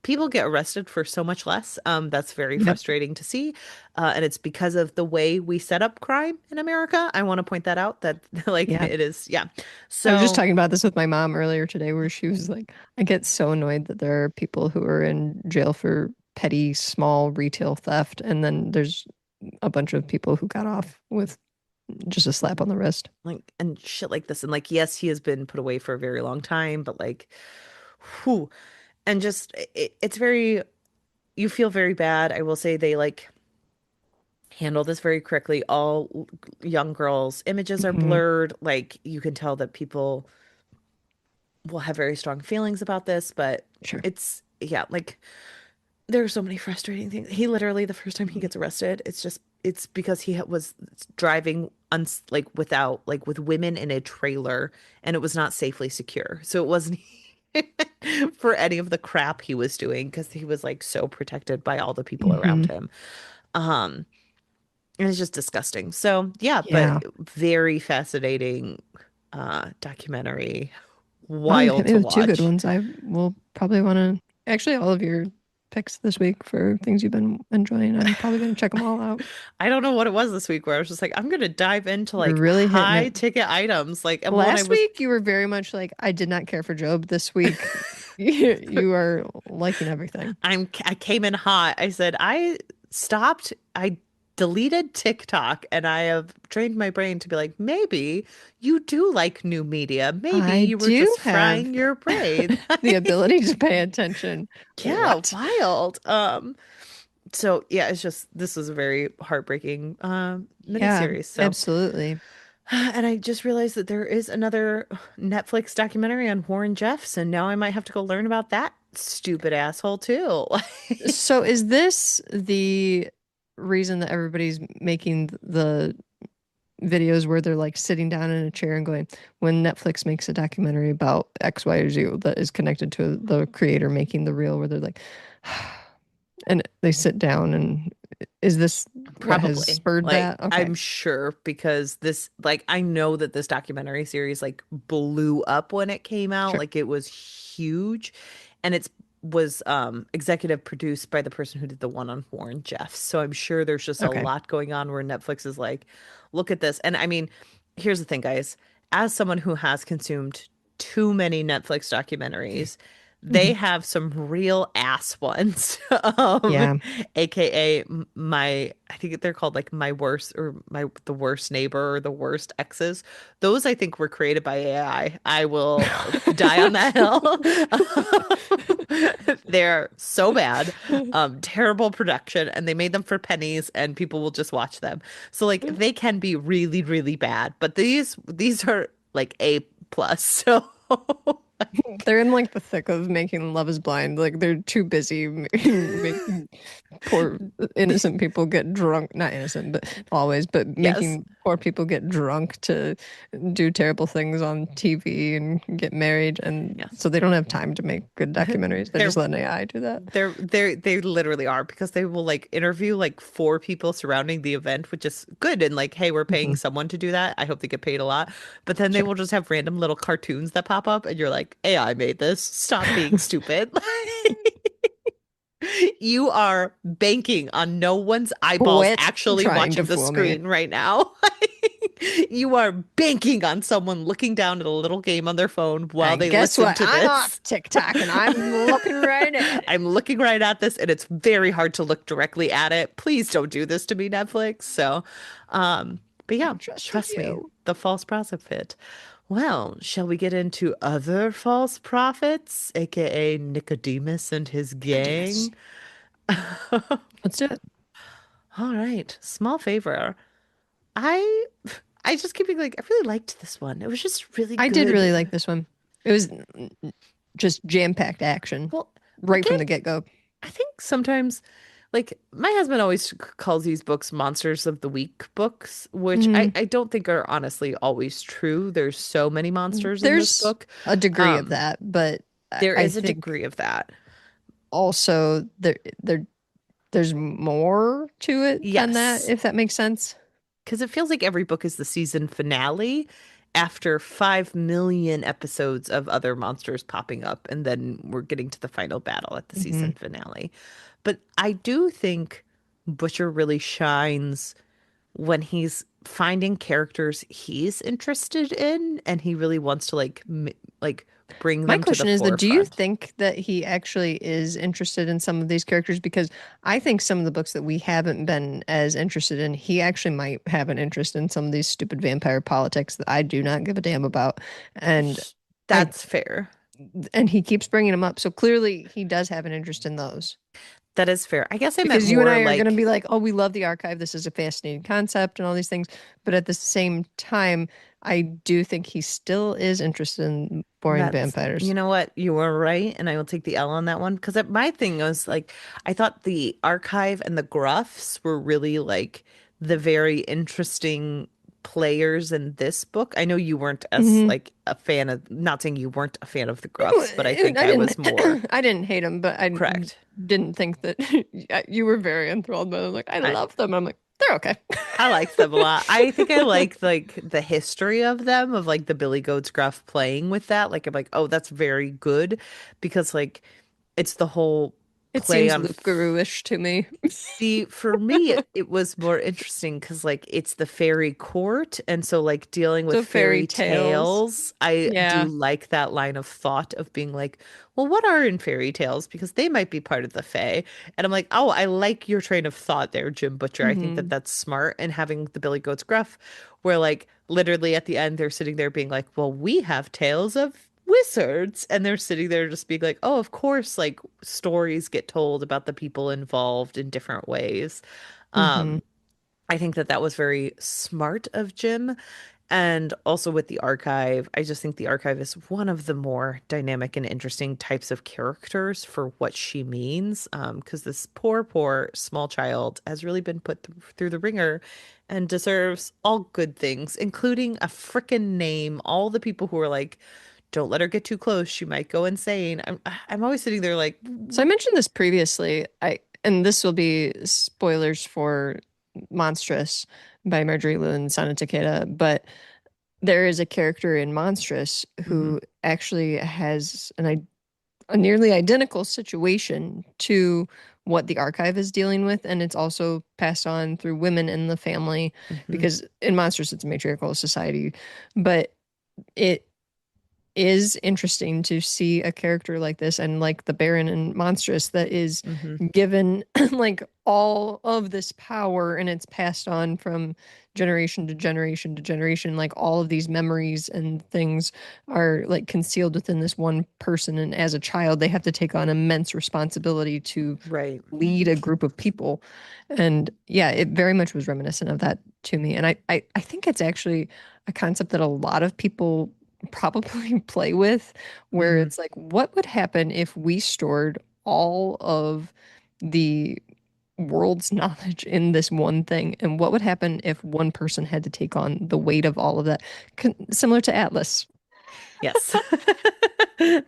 S1: people get arrested for so much less. That's very
S2: Yep.
S1: frustrating to see. And it's because of the way we set up crime in America. I want to point that out that like
S2: Yeah.
S1: it is, yeah.
S2: I was just
S1: So
S2: talking about this with my mom earlier today, where she was like, I get so annoyed that there are people who are in jail for petty, small retail theft. And then there's a bunch of people who got off with just a slap on the wrist.
S1: like and shit like this, and like yes, he has been put away for a very long time, but like whew, and just it's very, you feel very bad. I will say they like handle this very correctly. All young girls' images are
S2: Hmm.
S1: blurred. Like you can tell that people will have very strong feelings about this, but
S2: Sure.
S1: it's yeah, like there are so many frustrating things. He literally, the first time he gets arrested, it's because he was driving like without like with women in a trailer, and it was not safely secure. So it wasn't for any of the crap he was doing because he was like so protected by all the people around
S2: Hmm.
S1: him. Um, and it's just disgusting. So yeah, but
S2: Yeah.
S1: very fascinating documentary.
S2: Well, you've
S1: Wild
S2: hit me
S1: to
S2: with two good
S1: watch.
S2: ones. I will probably want to, actually, all of your picks this week for things you've been enjoying. I'm probably going to check them all out.
S1: I don't know what it was this week where I was just like, I'm gonna dive into
S2: You're
S1: like
S2: really hitting
S1: high
S2: it.
S1: ticket items. Like, and when I
S2: Last
S1: was,
S2: week, you were very much like, I did not care for Job. This week, you are liking everything.
S1: I came in hot. I said, I deleted TikTok and I have trained my brain to be like, maybe you do like new media. Maybe
S2: I
S1: you were
S2: do
S1: just
S2: have
S1: frying your brain.
S2: the ability to pay attention.
S1: Yeah,
S2: What?
S1: wild. So yeah, it's just this was a very heartbreaking
S2: Yeah,
S1: miniseries. So
S2: absolutely.
S1: and I just realized that there is another Netflix documentary on Warren Jeffs, and now I might have to go learn about that stupid asshole too.
S2: So, is this the reason that everybody's making the videos where they're like sitting down in a chair and going, when Netflix makes a documentary about X, Y, or Z that is connected to the creator making the reel, where they're like, and they sit down and is this what has
S1: Probably.
S2: spurred
S1: Like,
S2: that? Okay,
S1: I'm sure because this, like, I know that this documentary series like blew up when it came out.
S2: sure.
S1: Like it was huge. And it's was executive produced by the person who did the one on Warren Jeffs. So I'm sure there's just a
S2: Okay.
S1: lot going on where Netflix is like, look at this. And I mean, here's the thing, guys. As someone who has consumed too many Netflix documentaries, they
S2: Mhm.
S1: have some real ass ones.
S2: Yeah.
S1: AKA my, I think they're called like my worst or my the worst neighbor or the worst exes. Those I think were created by AI. I will die on that hill. They're so bad, terrible production, and they made them for pennies, and people will just watch them. So like they can be really, really bad, but these are like A plus. So
S2: They're in like the thick of making Love is Blind. Like they're too busy making poor innocent people get drunk. Not innocent, but always, but
S1: yes.
S2: making poor people get drunk to do terrible things on TV and get married. And
S1: Yes.
S2: so they don't have time to make good documentaries. They
S1: They're
S2: just let an AI do that.
S1: they literally are because they will like interview like four people surrounding the event, which is good and like, hey, we're paying
S2: Hmm.
S1: someone to do that. I hope they get paid a lot. But then they
S2: Sure.
S1: will just have random little cartoons that pop up and you're like, AI made this. Stop being stupid. You are banking on no one's eyeballs
S2: Quit
S1: actually
S2: trying to
S1: watching the
S2: fool me.
S1: screen right now. You are banking on someone looking down at a little game on their phone while
S2: And
S1: they
S2: guess
S1: listen
S2: what?
S1: to
S2: I'm
S1: this.
S2: off TikTok and I'm looking right at it.
S1: I'm looking right at this, and it's very hard to look directly at it. Please don't do this to me, Netflix. So, but
S2: I
S1: yeah,
S2: trusted
S1: trust me,
S2: you.
S1: the false prophet. Well, shall we get into other false prophets, aka Nicodemus and his
S2: Nicodemus.
S1: gang?
S2: Let's do it.
S1: All right, small favor. I I just keep being like, I really liked this one. It was just really
S2: I did really
S1: good.
S2: like this one. It was just jam-packed action
S1: Well,
S2: right from
S1: again,
S2: the get-go.
S1: I think sometimes, like, my husband always calls these books Monsters of the Week books, which
S2: Hmm.
S1: I don't think are honestly always true. There's so many monsters in this
S2: There's
S1: book.
S2: a degree of
S1: Um,
S2: that, but
S1: there
S2: I
S1: is a
S2: think
S1: degree of that.
S2: also there's more to it than that,
S1: Yes,
S2: if that makes sense.
S1: because it feels like every book is the season finale after 5 million episodes of other monsters popping up, and then we're getting to the final battle at the
S2: Hmm.
S1: season finale. But I do think Butcher really shines when he's finding characters he's interested in and he really wants to like like bring
S2: My
S1: them to the
S2: question is that do you
S1: forefront.
S2: think that he actually is interested in some of these characters? Because I think some of the books that we haven't been as interested in, he actually might have an interest in some of these stupid vampire politics that I do not give a damn about. And I
S1: That's fair.
S2: and he keeps bringing them up. So clearly he does have an interest in those.
S1: That is fair. I guess I meant
S2: Because you and
S1: more
S2: I are going to
S1: like
S2: be like, oh, we love the archive. This is a fascinating concept and all these things. But at the same time, I do think he still is interested in boring
S1: that's,
S2: vampires.
S1: you know what, you were right, and I will take the L on that one because my thing was like I thought the archive and the gruffs were really like the very interesting players in this book. I know you weren't as
S2: Hmm.
S1: like a fan of, not saying you weren't a fan of the
S2: No,
S1: gruffs, but I think
S2: I
S1: I
S2: didn't.
S1: was more
S2: I didn't hate him, but I
S1: correct.
S2: didn't think that you were very enthralled by them. Like, I love them. I'm like, they're okay.
S1: I liked them a lot. I think I like the history of them, of like the Billy Goat's Gruff playing with that. Like I'm like, oh, that's very good because like it's the whole
S2: It
S1: play
S2: seems
S1: on
S2: Luke Guru-ish to me.
S1: see, for me it was more interesting because like it's the fairy court, and so like dealing with
S2: So fairy
S1: fairy
S2: tales.
S1: tales, I do
S2: Yeah.
S1: like that line of thought of being like, well, what are in fairy tales? Because they might be part of the fae. And I'm like, oh, I like your train of thought there, Jim Butcher. I think that
S2: Hmm.
S1: that's smart. And having the Billy Goat's Gruff, where like literally at the end they're sitting there being like, well, we have tales of wizards, and they're sitting there just being like, oh, of course, like stories get told about the people involved in different ways.
S2: Hmm.
S1: um I think that that was very smart of Jim. And also with the archive, I just think the archive is one of the more dynamic and interesting types of characters for what she means. Because this poor small child has really been put through the ringer and deserves all good things, including a frickin' name. All the people who are like, don't let her get too close, she might go insane. I'm always sitting there like,
S2: So I mentioned this previously. And this will be spoilers for Monstrous by Marjorie Llewellyn Sana Takeda, but there is a character in Monstrous
S1: mm-hmm,
S2: who actually has a nearly identical situation to what the archive is dealing with, and it's also passed on through women in the family
S1: mm-hmm,
S2: because in Monstrous it's a matriarchal society, but it is interesting to see a character like this and like the Baron and Monstrous that is
S1: mm-hmm,
S2: given like all of this power and it's passed on from generation to generation to generation. Like all of these memories and things are like concealed within this one person. And as a child, they have to take on immense responsibility to
S1: right.
S2: lead a group of people. And yeah, it very much was reminiscent of that to me. And I think it's actually a concept that a lot of people probably play with, where
S1: Mm-hmm.
S2: it's like, what would happen if we stored all of the world's knowledge in this one thing? And what would happen if one person had to take on the weight of all of that? Similar to Atlas.
S1: Yes.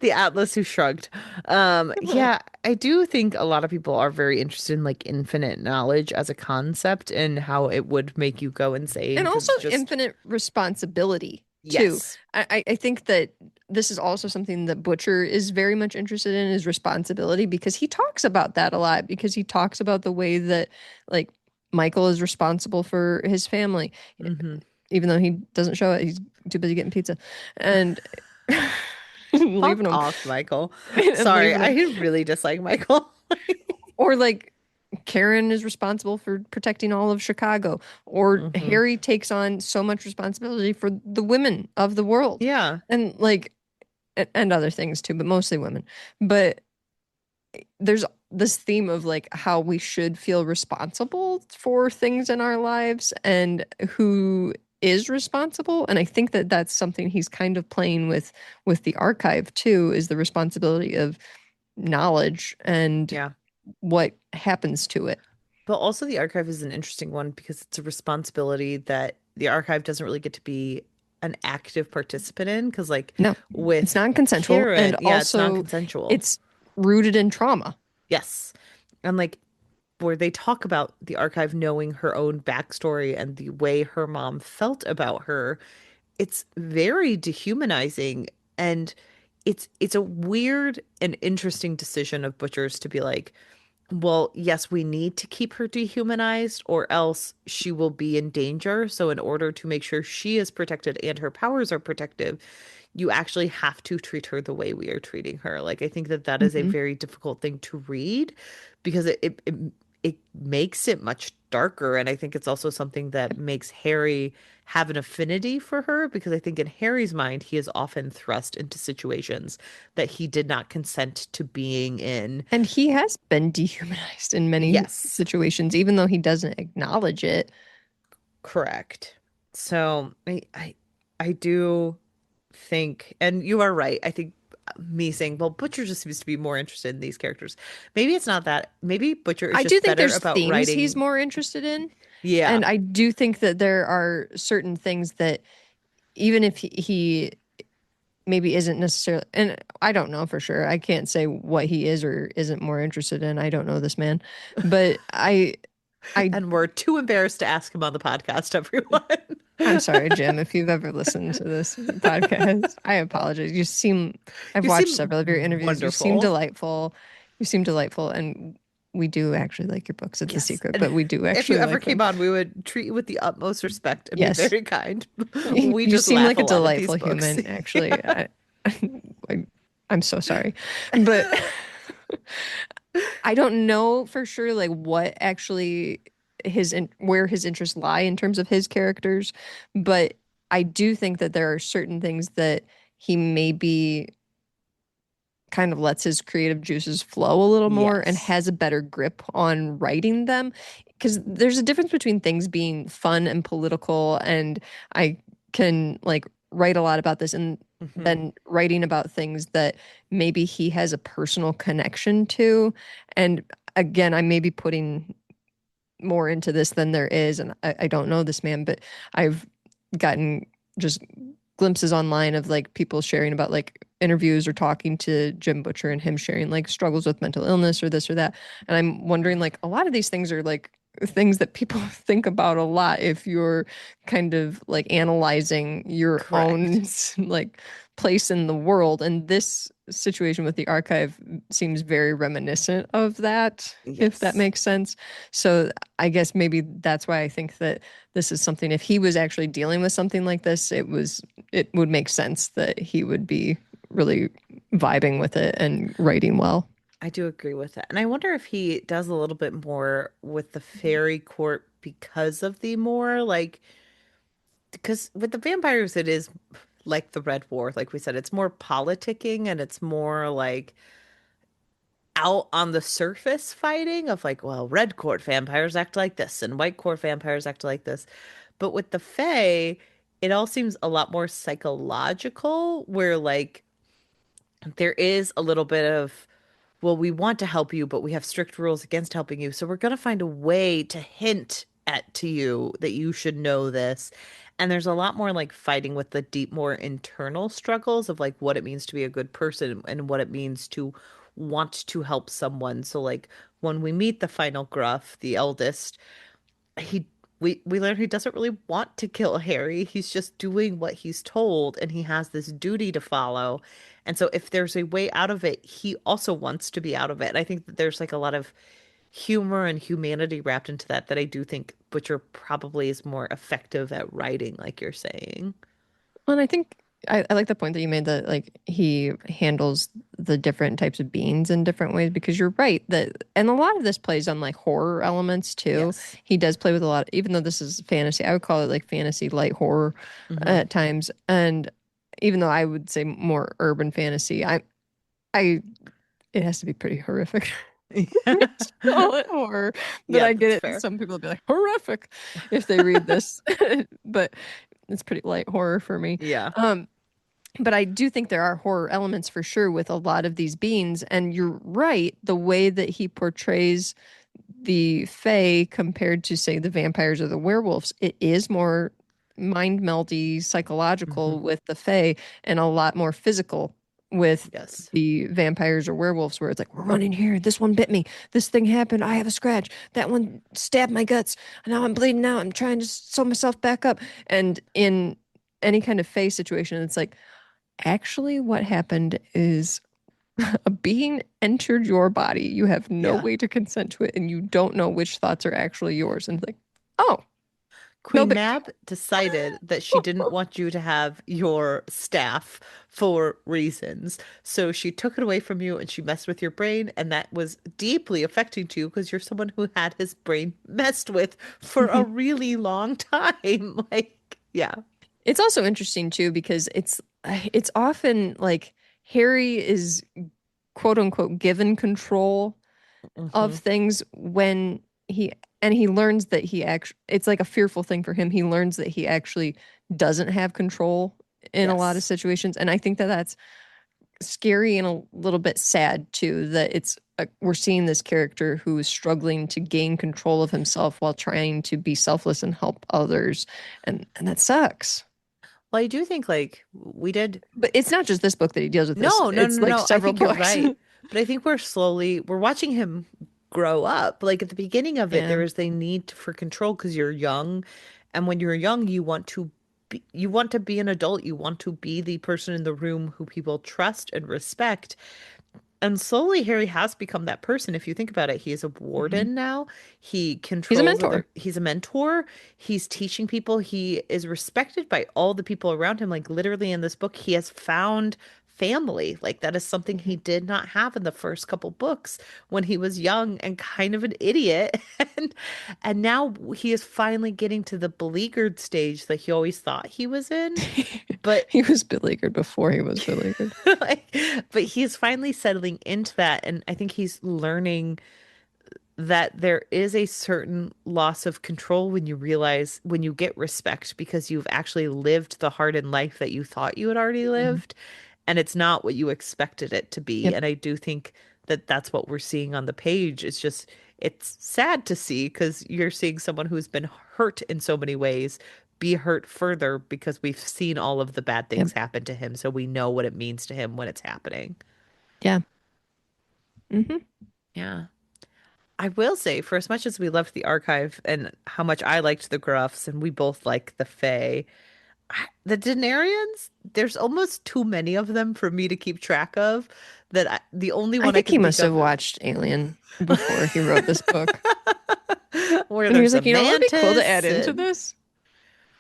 S1: The Atlas who shrugged. Yeah, I do think a lot of people are very interested in like infinite knowledge as a concept and how it would make you go insane
S2: And
S1: because
S2: also
S1: it's just
S2: infinite responsibility too.
S1: yes.
S2: I think that this is also something that Butcher is very much interested in is responsibility because he talks about that a lot because he talks about the way that like Michael is responsible for his family,
S1: Hmm.
S2: even though he doesn't show it. He's too busy getting pizza and
S1: Fuck
S2: leaving him
S1: off, Michael.
S2: and
S1: Sorry,
S2: leaving
S1: I
S2: him.
S1: really dislike Michael.
S2: Or like Karen is responsible for protecting all of Chicago, or
S1: Hmm.
S2: Harry takes on so much responsibility for the women of the world,
S1: Yeah.
S2: and like and other things too, but mostly women. But there's this theme of like how we should feel responsible for things in our lives and who is responsible. And I think that that's something he's kind of playing with the archive too, is the responsibility of knowledge and
S1: Yeah.
S2: what happens to it.
S1: But also the archive is an interesting one because it's a responsibility that the archive doesn't really get to be an active participant in. Because like
S2: No, it's
S1: with
S2: non-consensual, and
S1: Karen, yeah, it's
S2: also
S1: non-consensual.
S2: it's rooted in trauma.
S1: Yes. And like where they talk about the archive knowing her own backstory and the way her mom felt about her, it's very dehumanizing and it's a weird and interesting decision of Butcher's to be like, well, yes, we need to keep her dehumanized or else she will be in danger. So in order to make sure she is protected and her powers are protected, you actually have to treat her the way we are treating her. Like I think that that is a
S2: Mhm.
S1: very difficult thing to read because it makes it much darker. And I think it's also something that makes Harry have an affinity for her because I think in Harry's mind, he is often thrust into situations that he did not consent to being in.
S2: And he has been dehumanized in many
S1: Yes,
S2: situations, even though he doesn't acknowledge it.
S1: correct. So I do think, and you are right. I think me saying, well, Butcher just seems to be more interested in these characters. Maybe it's not that. Maybe Butcher is
S2: I do
S1: just
S2: think
S1: better
S2: there's
S1: about
S2: themes he's
S1: writing.
S2: more interested in.
S1: Yeah.
S2: And I do think that there are certain things that even if he maybe isn't necessarily, and I don't know for sure. I can't say what he is or isn't more interested in. I don't know this man. But I
S1: And we're too embarrassed to ask him on the podcast, everyone.
S2: I'm sorry, Jim, if you've ever listened to this podcast. I apologize. I've
S1: You
S2: watched
S1: seem
S2: several of your interviews. You seem
S1: wonderful.
S2: delightful. You seem delightful. And we do actually like your books. It's a
S1: Yes.
S2: secret,
S1: And
S2: but we do
S1: if you
S2: actually
S1: ever
S2: like
S1: came
S2: them.
S1: on, we would treat you with the utmost respect and be
S2: Yes.
S1: very kind. We
S2: You
S1: just
S2: seem
S1: laugh
S2: like
S1: a
S2: a
S1: lot at these
S2: delightful
S1: books.
S2: human, actually. I, I'm so sorry. But I don't know for sure like what actually where his interests lie in terms of his characters, but I do think that there are certain things that he maybe kind of lets his creative juices flow a little more and
S1: Yes.
S2: has a better grip on writing them because there's a difference between things being fun and political and I can like write a lot about this and
S1: Hmm.
S2: then writing about things that maybe he has a personal connection to. And again, I may be putting more into this than there is, and I don't know this man, but I've gotten just glimpses online of like people sharing about like interviews or talking to Jim Butcher and him sharing like struggles with mental illness or this or that. And I'm wondering like a lot of these things are like things that people think about a lot if you're kind of like analyzing your own
S1: Correct.
S2: like place in the world. And this situation with the archive seems very reminiscent of that, if that
S1: Yes.
S2: makes sense. So I guess maybe that's why I think that this is something, if he was actually dealing with something like this, it would make sense that he would be really vibing with it and writing well.
S1: I do agree with that. And I wonder if he does a little bit more with the fairy court because of the more like, because with the vampires, it is like the Red War. Like we said, it's more politicking and it's more like out on the surface fighting of like, well, red court vampires act like this and white court vampires act like this. But with the Fae, it all seems a lot more psychological, where like there is a little bit of, well, we want to help you, but we have strict rules against helping you. So we're going to find a way to hint at to you that you should know this. And there's a lot more like fighting with the deep, more internal struggles of like what it means to be a good person and what it means to want to help someone. So like when we meet the final gruff, the eldest, he we learn he doesn't really want to kill Harry. He's just doing what he's told and he has this duty to follow. And so if there's a way out of it, he also wants to be out of it. And I think that there's like a lot of humor and humanity wrapped into that that I do think Butcher probably is more effective at writing, like you're saying.
S2: Well, and I think I like the point that you made that like he handles the different types of beings in different ways because you're right that and a lot of this plays on like horror elements too.
S1: Yes.
S2: He does play with a lot, even though this is fantasy, I would call it like fantasy light horror
S1: Hmm.
S2: at times. And even though I would say more urban fantasy, I it has to be pretty horrific. To call it horror, but
S1: Yeah,
S2: I get
S1: that's
S2: it.
S1: fair.
S2: Some people will be like horrific if they read this, but it's pretty light horror for me.
S1: Yeah.
S2: Um, but I do think there are horror elements for sure with a lot of these beings. And you're right, the way that he portrays the Fae compared to, say, the vampires or the werewolves, it is more mind meldy,
S1: Hmm.
S2: psychological with the Fae and a lot more physical with
S1: Yes.
S2: the vampires or werewolves, where it's like, we're running here. This one bit me. This thing happened. I have a scratch. That one stabbed my guts. And now I'm bleeding out. I'm trying to sew myself back up. And in any kind of Fae situation, it's like, actually, what happened is a being entered your body. You have no
S1: Yeah.
S2: way to consent to it, and you don't know which thoughts are actually yours. And it's like, oh, no
S1: Queen
S2: big
S1: Mab decided that she didn't
S2: deal.
S1: want you to have your staff for reasons. So she took it away from you and she messed with your brain. And that was deeply affecting to you because you're someone who had his brain messed with for a really long time. Like, yeah.
S2: It's also interesting too because it's often like Harry is quote unquote given control of
S1: Hmm.
S2: things when he and he learns that he actually it's like a fearful thing for him. He learns that he actually doesn't have control in a lot of
S1: Yes.
S2: situations, and I think that that's scary and a little bit sad too. That we're seeing this character who is struggling to gain control of himself while trying to be selfless and help others, and that sucks.
S1: Well, I do think like we did.
S2: But it's not just this book that he deals with this.
S1: No, no,
S2: It's
S1: no,
S2: like
S1: no. I
S2: several
S1: think you're
S2: books.
S1: right. But I think we're watching him grow up. Like at the beginning of it,
S2: Yeah.
S1: there is a need for control because you're young. And when you're young, you want to be an adult. You want to be the person in the room who people trust and respect. And slowly, Harry has become that person. If you think about it, he is a
S2: Mhm.
S1: warden now. He
S2: He's a
S1: controls
S2: mentor.
S1: other, he's a mentor. He's teaching people. He is respected by all the people around him. Like literally in this book, he has found family. Like that is something he
S2: Mhm.
S1: did not have in the first couple books when he was young and kind of an idiot. And and now he is finally getting to the beleaguered stage that he always thought he was in. But
S2: He was beleaguered before he was beleaguered.
S1: like, but he's finally settling into that, and I think he's learning that there is a certain loss of control when you realize when you get respect because you've actually lived the hardened life that you thought you had already
S2: Mhm.
S1: lived, and it's not what you expected it to be.
S2: Yep.
S1: And I do think that that's what we're seeing on the page. It's just, it's sad to see because you're seeing someone who's been hurt in so many ways be hurt further because we've seen all of the bad
S2: Yep.
S1: things happen to him. So we know what it means to him when it's happening.
S2: Yeah. Hmm.
S1: Yeah. I will say, for as much as we loved the archive and how much I liked the Gruffs and we both like the Fae, the Denarians, there's almost too many of them for me to keep track of. The only
S2: I
S1: one I
S2: think
S1: can
S2: he
S1: think
S2: must have
S1: of
S2: watched Alien before he wrote this book.
S1: where
S2: And he was
S1: there's a
S2: like, you know what would be cool to add
S1: mantis
S2: into
S1: and
S2: this?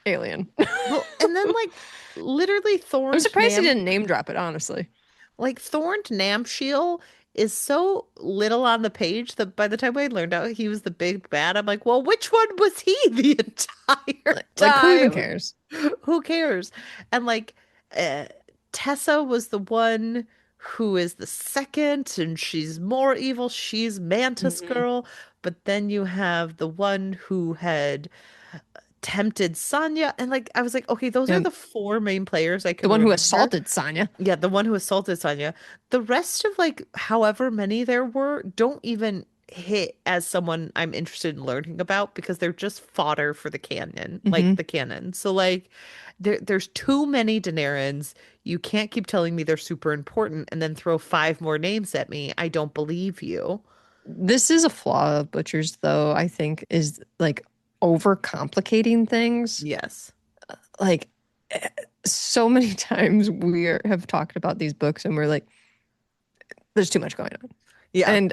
S2: Alien.
S1: well, and then like literally
S2: I'm
S1: Thorned
S2: surprised he
S1: Nam
S2: didn't name drop it, honestly.
S1: like Thorned Namshiel is so little on the page that by the time I learned out he was the big bad, I'm like, well, which one was he the entire
S2: Like, who even
S1: time?
S2: cares?
S1: Who cares? And like uh, Tessa was the one who is the second, and she's more evil. She's Mantis
S2: Hmm.
S1: Girl. But then you have the one who had tempted Sonya. And like I was like, okay, those are
S2: Yep.
S1: the four main players I
S2: The
S1: can
S2: one who
S1: remember.
S2: assaulted Sonya.
S1: Yeah, the one who assaulted Sonya. The rest of like however many there were don't even hit as someone I'm interested in learning about because they're just fodder for the canon, like
S2: Hmm.
S1: the canon. So like there's too many Daenerys. You can't keep telling me they're super important and then throw five more names at me. I don't believe you.
S2: This is a flaw of Butcher's, though, I think, is like overcomplicating things.
S1: Yes.
S2: Like, eh, so many times have talked about these books and we're like, there's too much going on.
S1: Yeah.
S2: And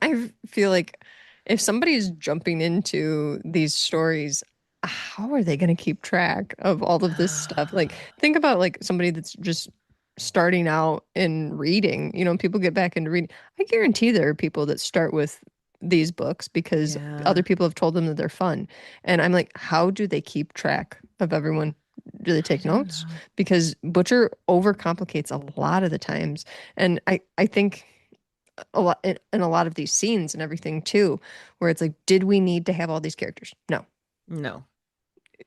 S2: I feel like if somebody's jumping into these stories, how are they going to keep track of all of this stuff? Like, think about like somebody that's just starting out in reading. People get back into reading. I guarantee there are people that start with these books because other
S1: Yeah.
S2: people have told them that they're fun. And I'm like, how do they keep track of everyone? Do they
S1: I
S2: take
S1: don't
S2: notes?
S1: know.
S2: Because Butcher overcomplicates a lot of the times. And I think a lot in a lot of these scenes and everything too, where it's like, did we need to have all these characters? No.
S1: No.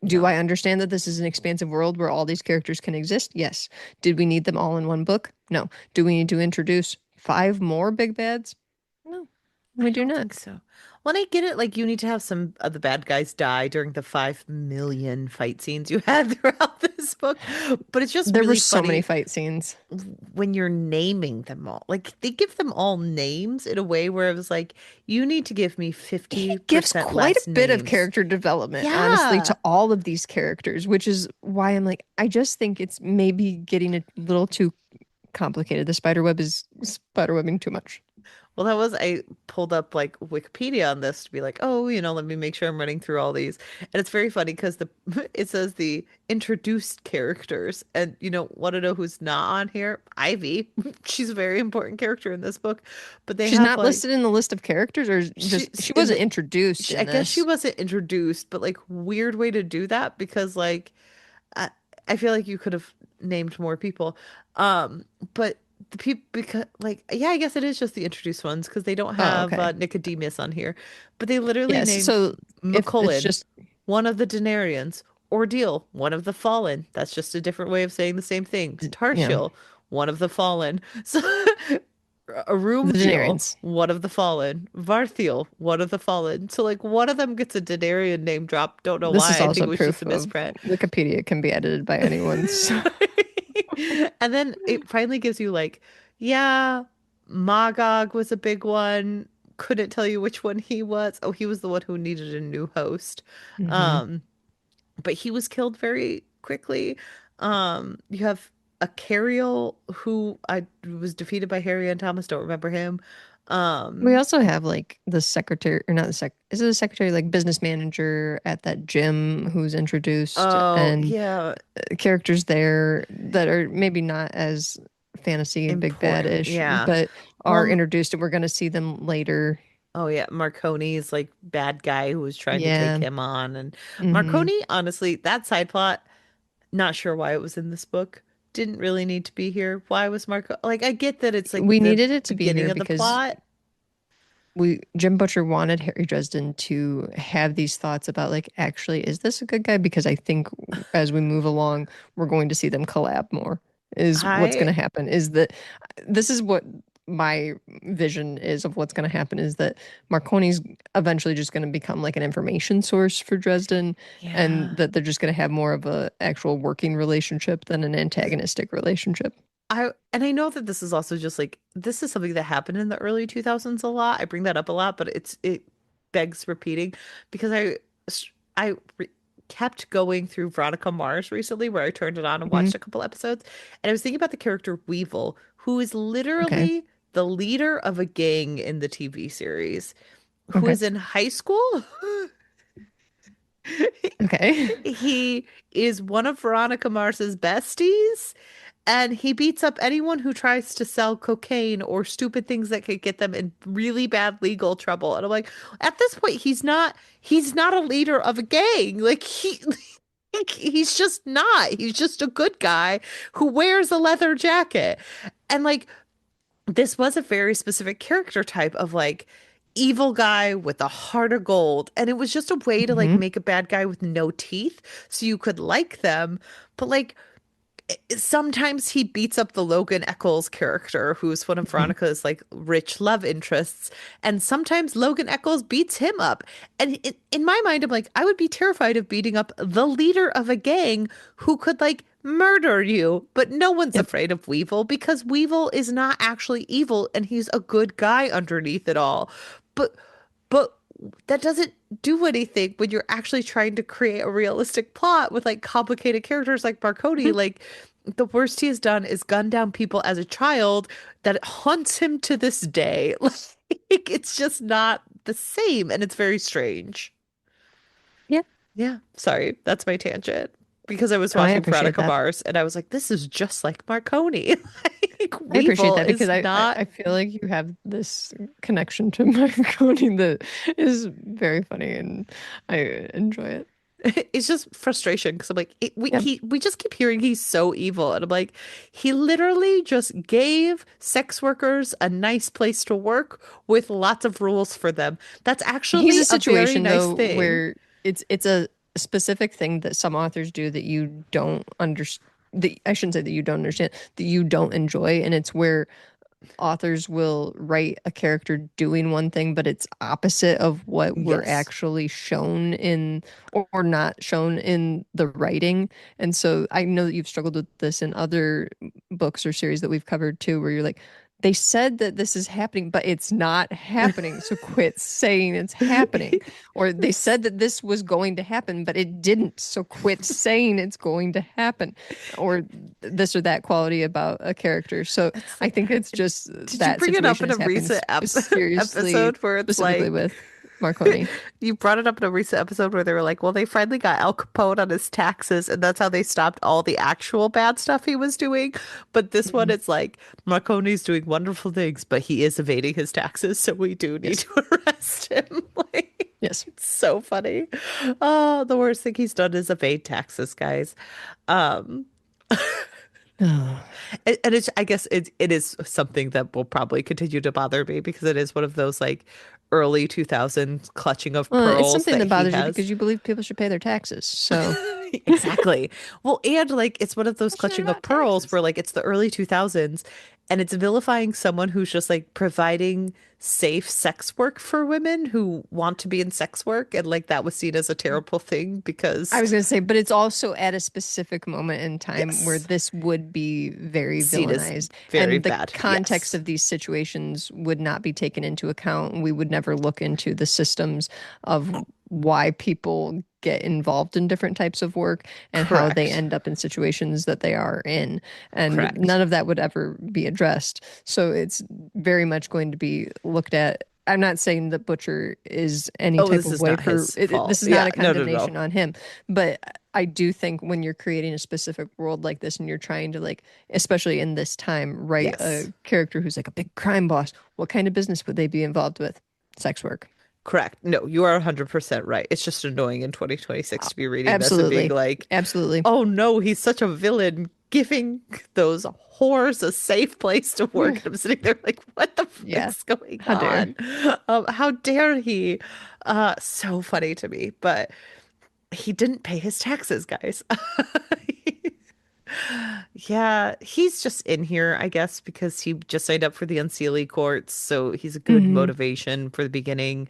S2: Do
S1: No.
S2: I understand that this is an expansive world where all these characters can exist? Yes. Did we need them all in one book? No. Do we need to introduce five more big bads? No,
S1: I
S2: we do
S1: don't
S2: not.
S1: think so. When I get it, like you need to have some of the bad guys die during the 5 million fight scenes you had throughout this book. But it's just
S2: There were
S1: really
S2: so many
S1: funny
S2: fight scenes.
S1: when you're naming them all. Like they give them all names in a way where it was like, you need to give me
S2: He gives
S1: 50%
S2: quite a
S1: less
S2: bit of
S1: names.
S2: character development, honestly,
S1: Yeah.
S2: to all of these characters, which is why I'm like, I just think it's maybe getting a little too complicated. The spider web is spiderwebbing too much.
S1: Well, that was, I pulled up like Wikipedia on this to be like, oh, let me make sure I'm running through all these. And it's very funny because the it says the introduced characters, and want to know who's not on here? Ivy. She's a very important character in this book, but they
S2: She's
S1: have
S2: not
S1: like
S2: listed in the list of characters, or just
S1: she's
S2: she
S1: in
S2: wasn't introduced
S1: I
S2: in
S1: guess she
S2: this.
S1: wasn't introduced, but like weird way to do that because like I, I feel like you could have named more people. But the people because like yeah, I guess it is just the introduced ones because they don't
S2: Oh,
S1: have
S2: okay.
S1: Nicodemus on here, but they literally
S2: Yes.
S1: named
S2: So if it's
S1: McCullen
S2: just
S1: one of the Denarians, Ordeal one of the Fallen. That's just a different way of saying the same thing.
S2: yeah,
S1: Tarshiel one of the Fallen. So
S2: the
S1: Arumdiel,
S2: Denarians.
S1: one of the Fallen. Varthiel, one of the Fallen. So like one of them gets a Denarian name drop. Don't know
S2: This is
S1: why. I think
S2: also
S1: it was just
S2: proof
S1: a
S2: of
S1: misprint.
S2: Wikipedia can be edited by anyone. So
S1: And then it finally gives you like, yeah, Magog was a big one. Couldn't tell you which one he was. Oh, he was the one who needed a new host.
S2: hmm.
S1: Um, but he was killed very quickly. You have a Cariel who I was defeated by Harry and Thomas. Don't remember him.
S2: We
S1: Um,
S2: also have like the secretary, or not the is it the secretary, like business manager at that gym who's introduced,
S1: oh
S2: and
S1: yeah,
S2: characters there that are maybe not as fantasy big
S1: important.
S2: bad-ish,
S1: Yeah.
S2: but are
S1: Well,
S2: introduced, and we're going to see them later.
S1: oh yeah, Marconi's like bad guy who was trying to take
S2: Yeah.
S1: him on, and
S2: Hmm.
S1: Marconi, honestly, that side plot, not sure why it was in this book. Didn't really need to be here. Why was Marco like I get that it's like
S2: We
S1: the
S2: needed it to be
S1: beginning
S2: here
S1: of the
S2: because
S1: plot.
S2: Jim Butcher wanted Harry Dresden to have these thoughts about like, actually, is this a good guy? Because I think as we move along, we're going to see them collab more. Is what's going
S1: I
S2: to happen is that this is what my vision is of what's going to happen is that Marconi's eventually just going to become like an information source for Dresden, and
S1: yeah.
S2: that they're just going to have more of a actual working relationship than an antagonistic relationship.
S1: I know that this is also just like this is something that happened in the early 2000s a lot. I bring that up a lot, but it begs repeating because I re kept going through Veronica Mars recently where I turned it on and
S2: Hmm.
S1: watched a couple episodes and I was thinking about the character Weevil, who is
S2: Okay.
S1: literally the leader of a gang in the TV series, who
S2: Okay.
S1: is in high school.
S2: Okay.
S1: He is one of Veronica Mars's besties. And he beats up anyone who tries to sell cocaine or stupid things that could get them in really bad legal trouble. And I'm like, at this point, he's not a leader of a gang. Like he's just not. He's just a good guy who wears a leather jacket. And like this was a very specific character type of like evil guy with a heart of gold. And it was just a way to like
S2: Hmm.
S1: make a bad guy with no teeth so you could like them. But like sometimes he beats up the Logan Echolls character, who's one of
S2: Hmm.
S1: Veronica's like rich love interests, and sometimes Logan Echolls beats him up. And in my mind, I'm like, I would be terrified of beating up the leader of a gang who could like murder you, but no one's
S2: Yep.
S1: afraid of Weevil because Weevil is not actually evil and he's a good guy underneath it all. But but that doesn't do anything when you're actually trying to create a realistic plot with like complicated characters like Marconi.
S2: Mhm.
S1: Like the worst he has done is gun down people as a child that haunts him to this day. Like it's just not the same and it's very strange.
S2: Yeah.
S1: Yeah, sorry, that's my tangent. Because I was
S2: No, I
S1: watching
S2: appreciate
S1: Veronica
S2: that.
S1: Mars and I was like, this is just like Marconi. Like
S2: I appreciate
S1: Weevil
S2: that because
S1: is
S2: I
S1: not
S2: I feel like you have this connection to Marconi that is very funny and I enjoy it.
S1: it's just frustration because I'm like
S2: Yeah.
S1: we just keep hearing he's so evil and I'm like he literally just gave sex workers a nice place to work with lots of rules for them. That's
S2: He's
S1: actually
S2: a
S1: a very
S2: situation
S1: nice
S2: though
S1: thing.
S2: where it's a specific thing that some authors do that you don't understand. That I shouldn't say that you don't understand, that you don't enjoy, and it's where authors will write a character doing one thing, but it's opposite of what we're
S1: Yes.
S2: actually shown in or not shown in the writing. And so I know that you've struggled with this in other books or series that we've covered too, where you're like, they said that this is happening, but it's not happening. So quit saying it's happening. Or they
S1: It's
S2: said that this was going to happen, but it didn't. So quit saying it's going to happen. Or this or that quality about a character. So
S1: it's
S2: I think it's just
S1: did you
S2: that
S1: bring it up
S2: situation
S1: in a
S2: is happening
S1: recent
S2: seriously,
S1: episode where it's
S2: specifically
S1: like
S2: with Marconi.
S1: you brought it up in a recent episode where they were like, well, they finally got Al Capone on his taxes, and that's how they stopped all the actual bad stuff he was doing. But this one,
S2: Mhm.
S1: it's like Marconi's doing wonderful things, but he is evading his taxes, so we do need
S2: Yes.
S1: to arrest him. Like,
S2: Yes.
S1: it's so funny. Oh, the worst thing he's done is evade taxes, guys. Um,
S2: Oh.
S1: and it's, I guess it is something that will probably continue to bother me because it is one of those like early 2000s clutching of
S2: Well, it's
S1: pearls
S2: something
S1: that
S2: that
S1: he
S2: bothers you
S1: has.
S2: because you believe people should pay their taxes. So
S1: Exactly. Well, and like it's one of those
S2: passionate
S1: clutching of
S2: about
S1: pearls
S2: taxes.
S1: where like it's the early 2000s and it's vilifying someone who's just like providing safe sex work for women who want to be in sex work and like that was seen as a terrible thing
S2: I
S1: because
S2: was going to say, but it's also at a specific moment in time where
S1: yes,
S2: this would be very
S1: seen as
S2: villainized,
S1: very
S2: and the
S1: bad.
S2: context
S1: Yes.
S2: of these situations would not be taken into account. We would never look into the systems of why people get involved in different types of work and how they
S1: Correct.
S2: end up in situations that they are in. And
S1: Correct.
S2: none of that would ever be addressed. So it's very much going to be looked at. I'm not saying that Butcher is any
S1: Oh,
S2: type
S1: this
S2: of
S1: is
S2: way
S1: not
S2: for
S1: his
S2: it.
S1: fault.
S2: This is not
S1: Yeah,
S2: a
S1: no, no, no.
S2: condemnation on him, but I do think when you're creating a specific world like this and you're trying to like, especially in this time, write
S1: Yes.
S2: a character who's like a big crime boss, what kind of business would they be involved with? Sex work.
S1: Correct. No, you are 100% right. It's just annoying in 2026
S2: Uh,
S1: to be reading this and being
S2: Absolutely.
S1: like,
S2: Absolutely.
S1: oh no, he's such a villain. giving those whores a safe place to work. I'm sitting there like, what the
S2: Yeah.
S1: frick's going
S2: How dare.
S1: on? How dare he? So funny to me, but he didn't pay his taxes, guys. Yeah, he's just in here, I guess, because he just signed up for the Unseelie courts, so he's a good
S2: Hmm.
S1: motivation for the beginning.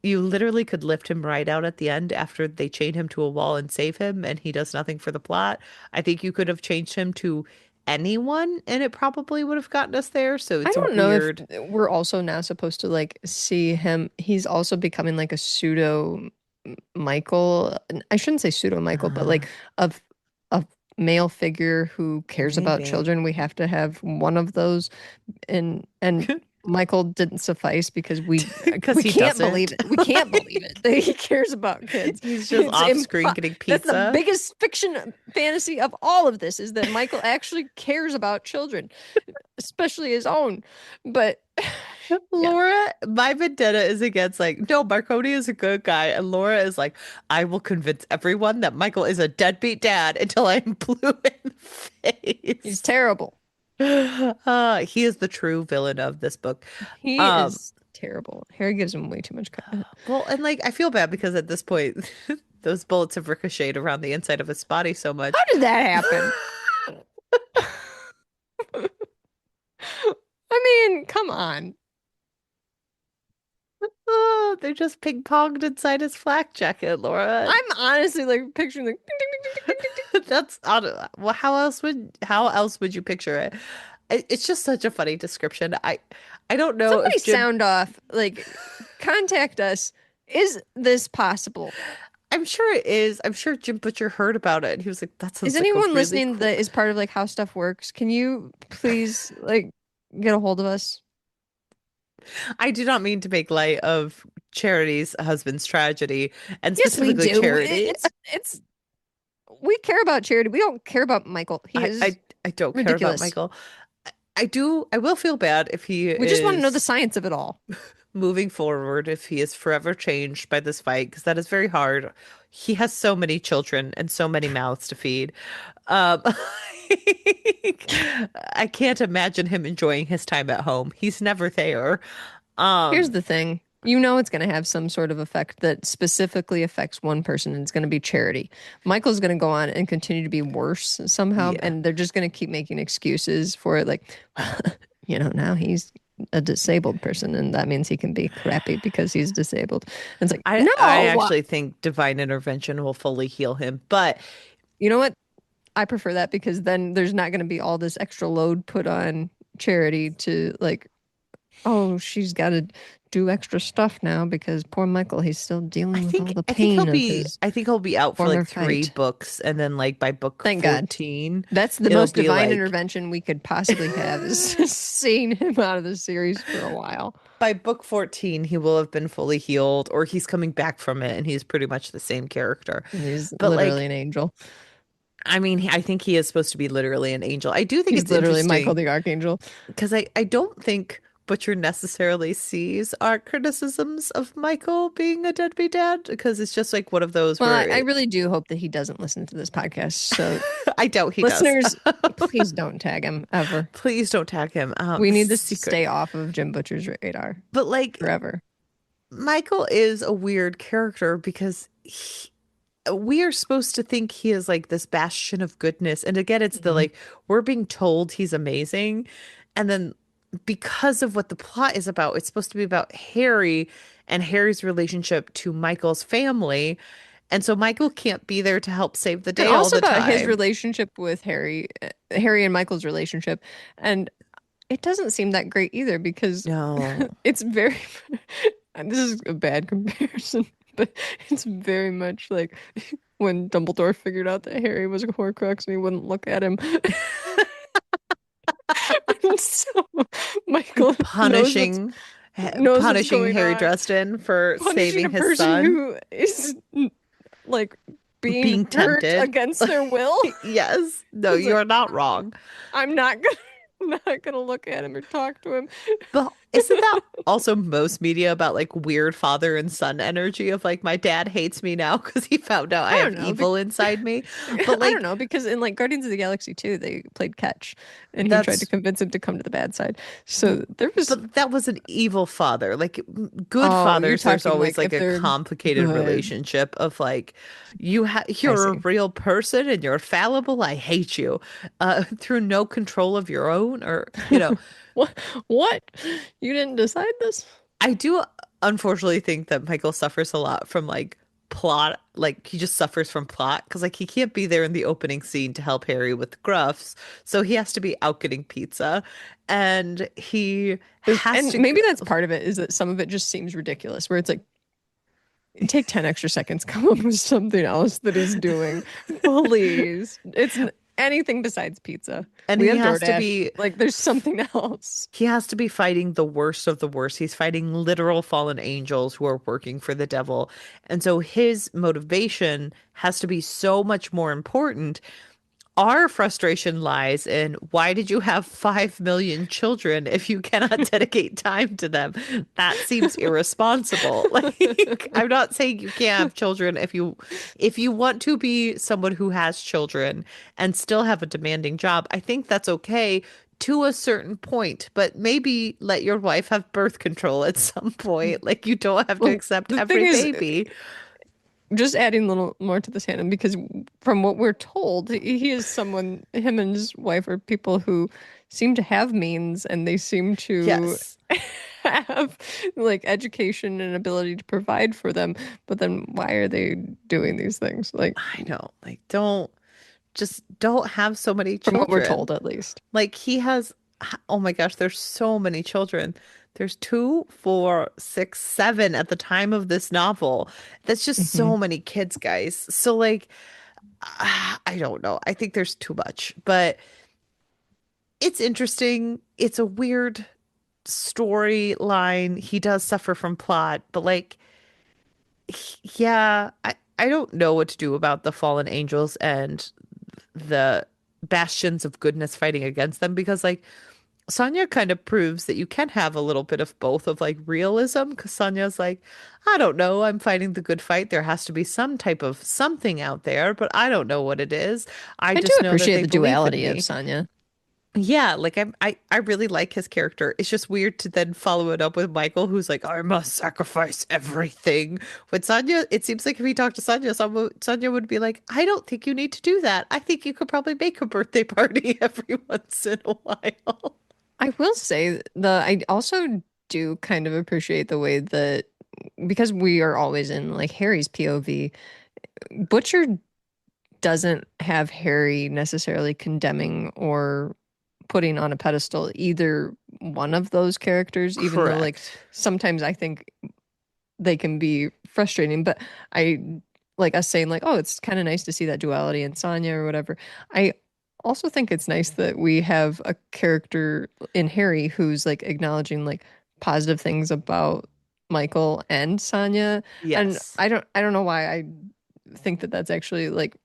S1: You literally could lift him right out at the end after they chain him to a wall and save him, and he does nothing for the plot. I think you could have changed him to anyone, and it probably would have gotten us there. So
S2: I
S1: it's
S2: don't know if
S1: weird.
S2: we're also now supposed to like see him. He's also becoming like a pseudo Michael. I shouldn't say pseudo Michael, but
S1: Uh,
S2: like of a male figure who cares about
S1: maybe.
S2: children. We have to have one of those, and Michael didn't suffice because
S1: Because
S2: we
S1: he
S2: can't believe
S1: doesn't.
S2: it. We can't believe it that he cares about kids.
S1: He's just
S2: It's
S1: off screen
S2: impo
S1: getting
S2: That's the
S1: pizza.
S2: biggest fiction fantasy of all of this is that Michael actually cares about children, especially his own. But yeah,
S1: Laura, my vendetta is against like, no, Marconi is a good guy. And Laura is like, I will convince everyone that Michael is a deadbeat dad until I'm blue in the
S2: he's
S1: face.
S2: terrible.
S1: He is the true villain of this book.
S2: He
S1: Um,
S2: is terrible. Harry gives him way too much credit.
S1: well, and like I feel bad because at this point, those bullets have ricocheted around the inside of his body so
S2: How
S1: much.
S2: did that happen? I mean, come on.
S1: Oh, they're just ping-ponged inside his flak jacket, Laura.
S2: I'm honestly like picturing like ding, ding, ding, ding, ding, ding, ding.
S1: That's well, how else would you picture it? It's just such a funny description. I don't know
S2: Somebody
S1: if Jim.
S2: sound off. Like, contact us. Is this possible?
S1: I'm sure it is. I'm sure Jim Butcher heard about it and he was like, "That
S2: Is
S1: sounds like a
S2: anyone
S1: really
S2: listening
S1: cool."
S2: that is part of like how stuff works? Can you please like get a hold of us?
S1: I do not mean to make light of Charity's husband's tragedy and
S2: Yes, we
S1: specifically
S2: do.
S1: Charity.
S2: It's we care about Charity. We don't care about Michael. He
S1: I
S2: is
S1: I I don't care about
S2: ridiculous.
S1: Michael. I do. I will feel bad if he
S2: We just want to know the
S1: is
S2: science of it all.
S1: moving forward, if he is forever changed by this fight, because that is very hard. He has so many children and so many mouths to feed. Um, I can't imagine him enjoying his time at home. He's never there.
S2: Here's
S1: Um,
S2: the thing. You know it's going to have some sort of effect that specifically affects one person, and it's going to be Charity. Michael's going to go on and continue to be worse somehow,
S1: yeah.
S2: and they're just going to keep making excuses for it. Like, now he's a disabled person, and that means he can be crappy because he's disabled. And it's like,
S1: I
S2: no,
S1: actually think divine intervention will fully heal him, but
S2: you know what? I prefer that because then there's not going to be all this extra load put on Charity to like, oh, she's got to do extra stuff now because poor Michael, he's still dealing with all the pain of his
S1: I think he'll be out for
S2: former
S1: like three
S2: fight.
S1: books, and then like by book
S2: Thank God.
S1: 14,
S2: That's the
S1: it'll
S2: most
S1: be
S2: divine
S1: like
S2: intervention we could possibly have is seeing him out of the series for a while.
S1: by book 14 he will have been fully healed, or he's coming back from it and he's pretty much the same character.
S2: He's
S1: But
S2: literally
S1: like,
S2: an angel.
S1: I mean, I think he is supposed to be literally an angel. I do think
S2: He's
S1: it's
S2: literally Michael
S1: interesting
S2: the Archangel.
S1: because I don't think Butcher necessarily sees our criticisms of Michael being a deadbeat dad, because it's just like one of those
S2: Well,
S1: where
S2: I really do hope that he doesn't listen to this podcast. So,
S1: I doubt he does.
S2: listeners, please don't tag him ever.
S1: Please don't tag him.
S2: We need this to
S1: Secret.
S2: stay off of Jim Butcher's radar
S1: But like,
S2: forever.
S1: Michael is a weird character because we are supposed to think he is like this bastion of goodness. And again, it's the
S2: Mhm.
S1: like, we're being told he's amazing. And then because of what the plot is about, it's supposed to be about Harry and Harry's relationship to Michael's family. And so Michael can't be there to help save the
S2: And
S1: day all
S2: also
S1: the
S2: about his
S1: time.
S2: relationship with Harry, Harry and Michael's relationship. And it doesn't seem that great either because
S1: No.
S2: it's very, and this is a bad comparison, but it's very much like when Dumbledore figured out that Harry was a Horcrux and he wouldn't look at him. And so Michael
S1: Punishing
S2: knows what's
S1: punishing
S2: going
S1: Harry
S2: on,
S1: Dresden for
S2: punishing
S1: saving
S2: a
S1: his
S2: person
S1: son,
S2: who is like being
S1: being
S2: hurt
S1: tempted.
S2: against their will.
S1: Yes. No,
S2: It's
S1: you
S2: like
S1: are not wrong.
S2: I'm not gonna not gonna look at him or talk to him.
S1: But Isn't that also most media about like weird father and son energy of like my dad hates me now because he found out I
S2: I
S1: have
S2: don't know.
S1: evil inside me? But
S2: I don't
S1: like
S2: know because in like Guardians of the Galaxy 2, they played catch, and he tried to
S1: that's
S2: convince him to come to the bad side.
S1: but
S2: So there was.
S1: but that was an evil father. Like good
S2: Oh, you're
S1: fathers, there's
S2: talking
S1: always
S2: like
S1: like
S2: if
S1: a
S2: they're
S1: complicated
S2: good.
S1: relationship of like
S2: I
S1: you're a
S2: see.
S1: real person and you're fallible. I hate you. Through no control of your own or
S2: What? What? You didn't decide this?
S1: I do unfortunately think that Michael suffers a lot from like plot, like he just suffers from plot because like he can't be there in the opening scene to help Harry with Gruffs, so he has to be out getting pizza, and he has
S2: And
S1: to.
S2: maybe that's part of it is that some of it just seems ridiculous, where it's like, take 10 extra seconds, come up with something else that he's doing. Please. Anything besides pizza.
S1: And
S2: We
S1: he
S2: have
S1: has to
S2: DoorDash.
S1: be
S2: Like, there's something else.
S1: he has to be fighting the worst of the worst. He's fighting literal fallen angels who are working for the devil. And so his motivation has to be so much more important. Our frustration lies in why did you have 5 million children if you cannot dedicate time to them? That seems irresponsible. Like, I'm not saying you can't have children if you want to be someone who has children and still have a demanding job. I think that's okay to a certain point, but maybe let your wife have birth control at some point. Like, you don't have to
S2: Well,
S1: accept
S2: the thing
S1: every
S2: is,
S1: baby.
S2: just adding a little more to this canon, because from what we're told, he is someone, him and his wife are people who seem to have means and they seem to
S1: Yes.
S2: have like education and ability to provide for them. But then why are they doing these things? Like,
S1: I know. Like, don't have so many
S2: from what we're
S1: children.
S2: told, at least.
S1: Like he has, oh my gosh, there's so many children. There's two, four, six, seven at the time of this novel. That's just
S2: Hmm.
S1: so many kids, guys. So like, I don't know. I think there's too much, but it's interesting. It's a weird storyline. He does suffer from plot, but like, yeah, I don't know what to do about the fallen angels and the bastions of goodness fighting against them because like Sonya kind of proves that you can have a little bit of both of like realism because Sonya's like, I don't know, I'm fighting the good fight. There has to be some type of something out there, but I don't know what it is. I
S2: I do
S1: just know that
S2: appreciate
S1: they
S2: the
S1: believe in
S2: duality of
S1: me.
S2: Sonya.
S1: Yeah, like I really like his character. It's just weird to then follow it up with Michael, who's like, I must sacrifice everything. With Sonya, it seems like if he talked to Sonya, Sonya would be like, I don't think you need to do that. I think you could probably make a birthday party every once in a while.
S2: I will say I also do kind of appreciate the way that, because we are always in like Harry's POV, Butcher doesn't have Harry necessarily condemning or putting on a pedestal either one of those characters, even though like
S1: Correct.
S2: sometimes I think they can be frustrating, but I like us saying like, oh, it's kind of nice to see that duality in Sonya or whatever. I also think it's nice that we have a character in Harry who's like acknowledging like positive things about Michael and Sonya. And
S1: Yes.
S2: I don't know why I think that that's actually like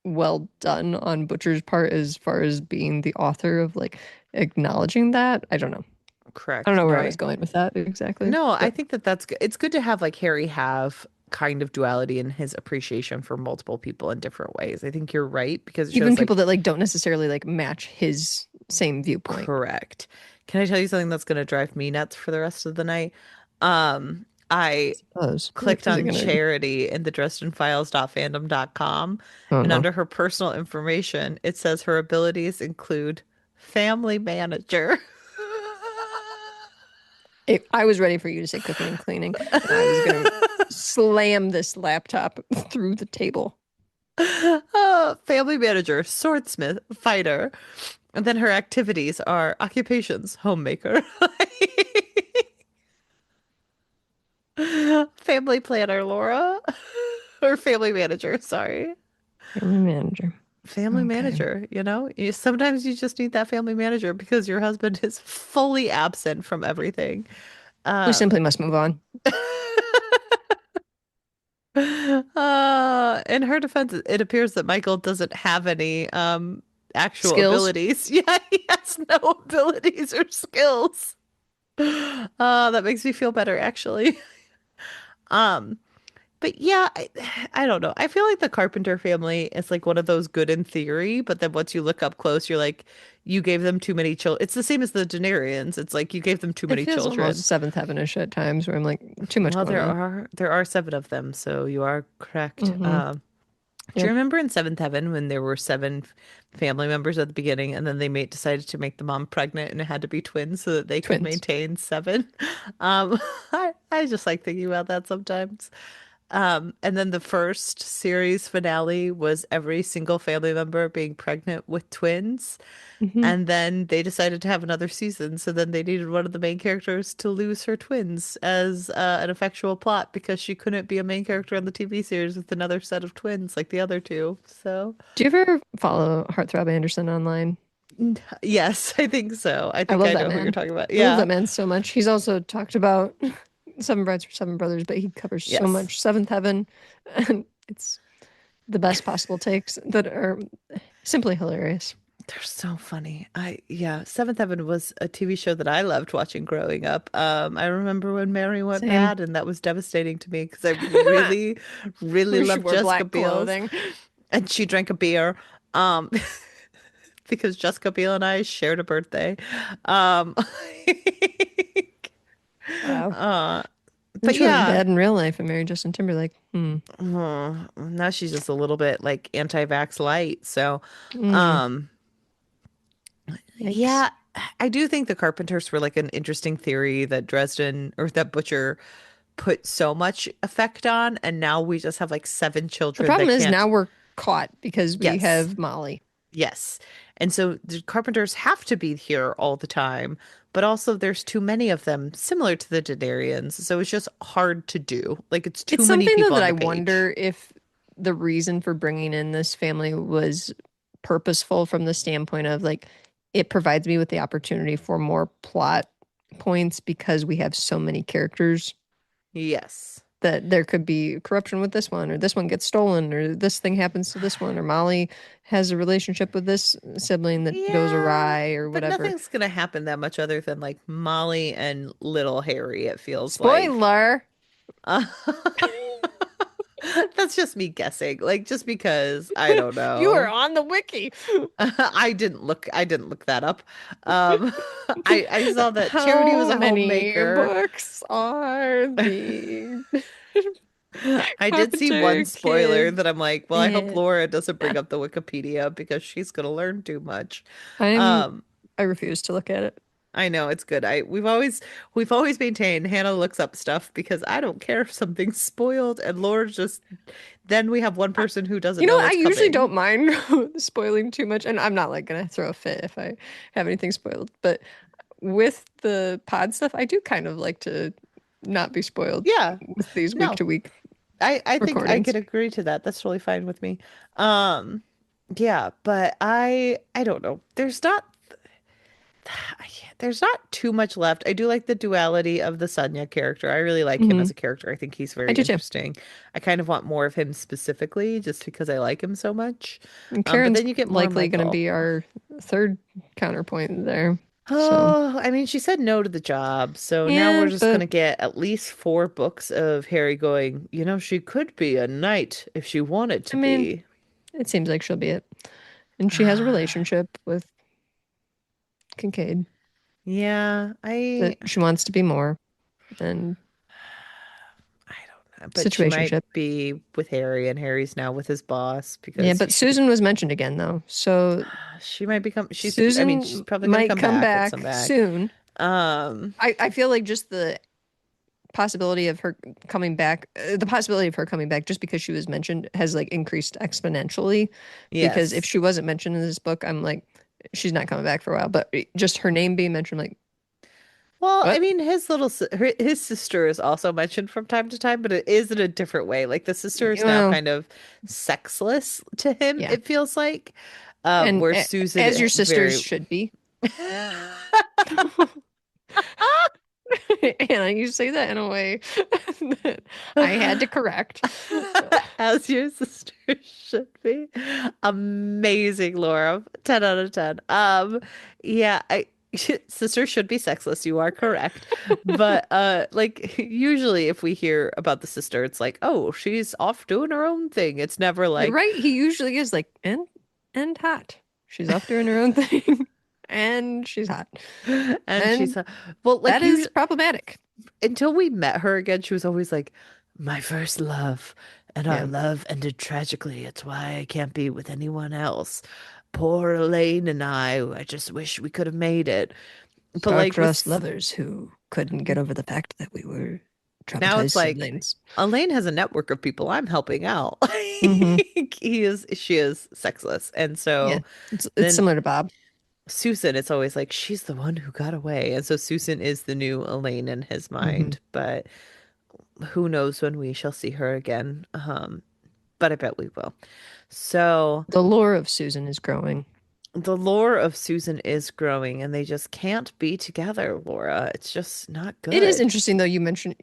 S2: well done on Butcher's part as far as being the author of like acknowledging that. I don't know. I don't
S1: Correct.
S2: know where I
S1: No,
S2: was going with that exactly,
S1: no, I
S2: but
S1: think that that's good. It's good to have like Harry have kind of duality in his appreciation for multiple people in different ways. I think you're right because it
S2: even
S1: shows
S2: people
S1: like
S2: that like don't necessarily like match his same viewpoint.
S1: correct. Can I tell you something that's going to drive me nuts for the rest of the night? I
S2: Suppose.
S1: clicked
S2: Is it
S1: on
S2: gonna?
S1: Charity in the dresdenfiles.fandom.com,
S2: Oh
S1: and
S2: no.
S1: under her personal information, it says her abilities include family manager.
S2: I was ready for you to say cooking and cleaning, and I was gonna slam this laptop through the table.
S1: Family manager, swordsmith, fighter. And then her activities are occupations, homemaker, family planner, Laura, or family manager, sorry.
S2: Family manager.
S1: Family
S2: Okay.
S1: manager, sometimes you just need that family manager because your husband is fully absent from everything.
S2: We
S1: Um,
S2: simply must move on.
S1: in her defense, it appears that Michael doesn't have any actual
S2: Skills.
S1: abilities. Yeah, he has no abilities or skills. That makes me feel better actually. Um, but yeah, I don't know. I feel like the Carpenter family is like one of those good in theory, but then once you look up close, you're like, you gave them too many children. It's the same as the Denarians. It's like you gave them too
S2: It
S1: many
S2: feels almost
S1: children.
S2: Seventh Heaven-ish at times where I'm like, too much
S1: Well,
S2: going on.
S1: there are seven of them, so you are correct.
S2: Hmm.
S1: Do you
S2: Yep.
S1: remember in Seventh Heaven when there were seven family members at the beginning, and then they decided to make the mom pregnant, and it had to be twins so that they could
S2: Twins.
S1: maintain seven? Um, I just like thinking about that sometimes. And then the first series finale was every single family member being pregnant with twins.
S2: Hmm.
S1: And then they decided to have another season. So then they needed one of the main characters to lose her twins as an effectual plot because she couldn't be a main character on the TV series with another set of twins like the other two. So,
S2: Do you ever follow Heartthrob Anderson online?
S1: yes, I think so. I
S2: I
S1: think
S2: love
S1: I
S2: that
S1: know who you're
S2: man.
S1: talking about.
S2: I love that
S1: Yeah.
S2: man so much. He's also talked about Seven Brides for Seven Brothers, but he covers so
S1: Yes.
S2: much. Seventh Heaven, and it's the best possible takes that are simply hilarious.
S1: They're so funny. Yeah, Seventh Heaven was a TV show that I loved watching growing up. I remember when Mary went
S2: Same.
S1: bad, and that was devastating to me because I really, really
S2: She
S1: loved
S2: wore
S1: Jessica
S2: black
S1: Biel's,
S2: clothing.
S1: and she drank a beer, um, because Jessica Biel and I shared a birthday. Um,
S2: Wow.
S1: uh,
S2: And
S1: but
S2: she wasn't
S1: yeah,
S2: bad in real life and married Justin Timberlake. Hmm.
S1: now she's just a little bit like anti-vax light. So,
S2: Mm.
S1: um.
S2: Yikes.
S1: Yeah, I do think the Carpenters were like an interesting theory that Dresden or that Butcher put so much effect on, and now we just have like seven
S2: The
S1: children
S2: problem
S1: that
S2: is
S1: can't.
S2: now we're caught because we
S1: Yes,
S2: have Molly.
S1: yes. And so the Carpenters have to be here all the time, but also there's too many of them, similar to the Denarians. So it's just hard to do. Like it's
S2: It's
S1: too many
S2: something though
S1: people
S2: that
S1: on
S2: I
S1: the page.
S2: wonder if the reason for bringing in this family was purposeful from the standpoint of like it provides me with the opportunity for more plot points because we have so many characters
S1: Yes.
S2: that there could be corruption with this one or this one gets stolen or this thing happens to this one or Molly has a relationship with this sibling that goes
S1: Yeah,
S2: awry or
S1: but
S2: whatever.
S1: nothing's gonna happen that much other than like Molly and little Harry, it feels like.
S2: Spoiler.
S1: Uh, that's just me guessing. Like just because I don't
S2: You are
S1: know.
S2: on the wiki.
S1: I didn't look that up. Um I saw that Charity was
S2: How
S1: a
S2: many
S1: homemaker.
S2: books are the
S1: I did see one
S2: Carpenter
S1: spoiler
S2: kids
S1: that I'm like, well, I hope
S2: in?
S1: Laura doesn't bring up the Wikipedia because she's gonna learn too much.
S2: I'm
S1: Um
S2: I refuse to look at it.
S1: I know it's good. I we've always maintained Hannah looks up stuff because I don't care if something's spoiled and Laura just then we have one
S2: I,
S1: person who doesn't
S2: you know
S1: know
S2: what? I
S1: what's
S2: usually
S1: coming.
S2: don't mind spoiling too much, and I'm not like gonna throw a fit if I have anything spoiled. But with the pod stuff, I do kind of like to not be spoiled
S1: Yeah.
S2: with these week
S1: No.
S2: to week
S1: I think I
S2: recordings.
S1: could agree to that. That's totally fine with me. Um yeah, but I don't know. There's not too much left. I do like the duality of the Sunya character. I really like him
S2: Hmm.
S1: as a character. I think he's
S2: I
S1: very
S2: do too.
S1: interesting. I kind of want more of him specifically just because I like him so much.
S2: And
S1: But
S2: Karen's
S1: then you get more
S2: likely going to
S1: Michael.
S2: be our third counterpoint there. So,
S1: Oh, I mean, she said no to the job. So now we're
S2: yeah,
S1: just
S2: but
S1: gonna get at least four books of Harry going, she could be a knight if she wanted
S2: I
S1: to
S2: mean,
S1: be.
S2: it seems like she'll be it. And she has a relationship with Kincaid
S1: Yeah,
S2: that she wants to be more and
S1: I don't know, but she might
S2: situationship.
S1: be with Harry, and Harry's now with his boss
S2: Yeah,
S1: because
S2: but Susan was mentioned again though. So
S1: she might become. I mean, she's
S2: Susan
S1: probably gonna
S2: might
S1: come
S2: come
S1: back with
S2: back
S1: some back.
S2: soon.
S1: Um,
S2: I feel like just possibility of her the possibility of her coming back just because she was mentioned has like increased exponentially. Because if
S1: yes.
S2: she wasn't mentioned in this book, I'm like, she's not coming back for a while. But just her name being mentioned, like,
S1: Well, I
S2: what?
S1: mean, his sister is also mentioned from time to time, but it is in a different way. Like the sister is now
S2: Well,
S1: kind of sexless to him,
S2: yeah.
S1: it feels like.
S2: And
S1: Where Susan
S2: as your sisters
S1: very
S2: should be. And you say that in a way that I had to correct.
S1: as your sister should be. Amazing, Laura. 10 out of 10. Yeah, Sisters should be sexless, you are correct. But like usually if we hear about the sister, it's like, oh, she's off doing her own thing. It's never like
S2: Right? He usually is like, and hot. She's off doing her own thing, and she's hot,
S1: and she's
S2: and
S1: well, like
S2: that is
S1: you
S2: problematic.
S1: until we met her again, she was always like, my first love, and our
S2: Yeah.
S1: love ended tragically. It's why I can't be with anyone else. Poor Elaine and I just wish we could have made it. But like
S2: Star-crossed
S1: with
S2: lovers who couldn't get over the fact that we were
S1: now
S2: traumatized
S1: it's like
S2: siblings.
S1: Elaine has a network of people I'm helping out.
S2: Hmm.
S1: She is sexless. And
S2: Yeah.
S1: so
S2: It's
S1: then
S2: similar to Bob.
S1: Susan, it's always like she's the one who got away. And so Susan is the new Elaine in his
S2: Hmm.
S1: mind. But who knows when we shall see her again. But I bet we will. So
S2: The lore of Susan is growing.
S1: the lore of Susan is growing and they just can't be together, Laura. It's just not
S2: It is
S1: good.
S2: interesting though, you mentioned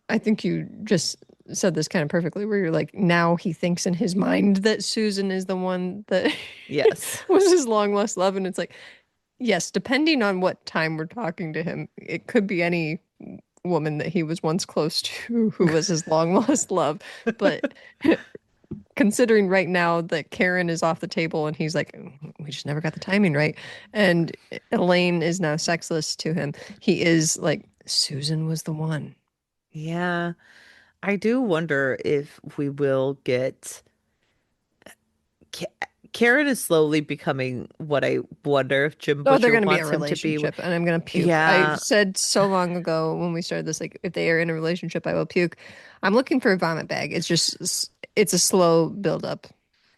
S2: I think you just said this kind of perfectly, where you're like, now he thinks in his mind that Susan is the one that
S1: Yes.
S2: was his long lost love. And it's like, yes, depending on what time we're talking to him, it could be any woman that he was once close to who was his long lost love. But considering right now that Karen is off the table and he's like, we just never got the timing right. And Elaine is now sexless to him. He is like, Susan was the one.
S1: Yeah. I do wonder if we will get Ka Karen is slowly becoming what I wonder if Jim
S2: Oh, they're
S1: Butcher
S2: going to be a
S1: wants him to be.
S2: relationship and I'm going to puke. I
S1: Yeah.
S2: said so long ago when we started this, like, if they are in a relationship, I will puke. I'm looking for a vomit bag. It's just, it's a slow build up.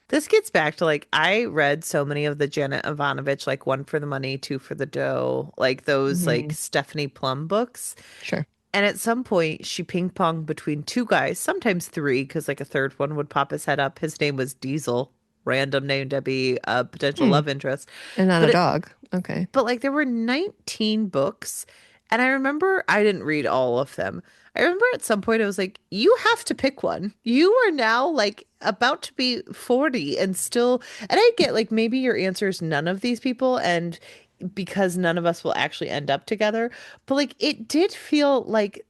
S1: This gets back to like I read so many of the Janet Ivanovich, like one for the money, two for the dough, like those like
S2: Hmm.
S1: Stephanie Plum books.
S2: Sure.
S1: And at some point, she ping ponged between two guys, sometimes three, because like a third one would pop his head up. His name was Diesel, random name to be a potential
S2: Hmm.
S1: love interest.
S2: And not a
S1: But it,
S2: dog. Okay.
S1: but like there were 19 books, and I remember I didn't read all of them. I remember at some point I was like, you have to pick one. You are now like about to be 40 and still, and I get like maybe your answer is none of these people, and because none of us will actually end up together. But like it did feel like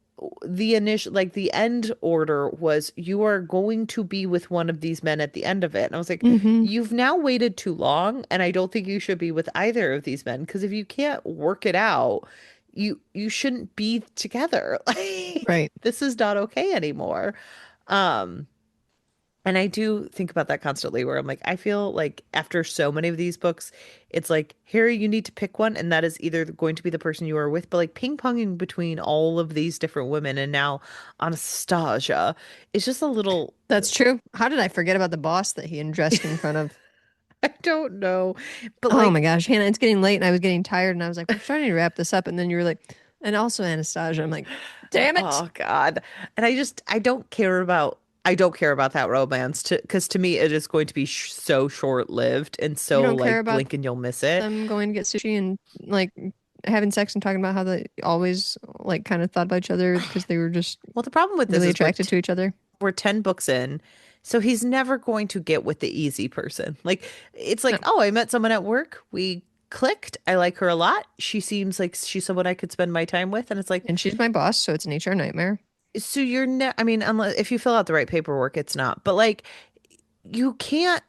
S1: the initial like the end order was you are going to be with one of these men at the end of it. And I was like,
S2: Hmm.
S1: you've now waited too long, and I don't think you should be with either of these men because if you can't work it out, you shouldn't be together. Like
S2: Right.
S1: this is not okay anymore. Um and I do think about that constantly where I'm like, I feel like after so many of these books, it's like, Harry, you need to pick one, and that is either going to be the person you are with, but like ping-ponging between all of these different women and now Anastasia is just a little,
S2: That's true. How did I forget about the boss that he undressed in front of?
S1: I don't know. But
S2: Oh my
S1: like,
S2: gosh, Hannah, it's getting late and I was getting tired and I was like, we're starting to wrap this up. And then you were like, and also Anastasia. I'm like, damn it.
S1: oh God. And I don't care about that romance to because to me it is going to be so short-lived and
S2: You
S1: so
S2: don't care
S1: like
S2: about
S1: blink and you'll miss it.
S2: them going to get sushi and like having sex and talking about how they always like kind of thought about each other because they were just
S1: Well, the problem with this
S2: really
S1: is
S2: attracted to each other.
S1: we're 10 books in. So he's never going to get with the easy person. Like it's
S2: No.
S1: like, oh, I met someone at work. We clicked. I like her a lot. She seems like she's someone I could spend my time with. And it's like,
S2: And she's my boss, so it's an HR nightmare.
S1: so you're ne I mean, unless if you fill out the right paperwork, it's not. But like you can't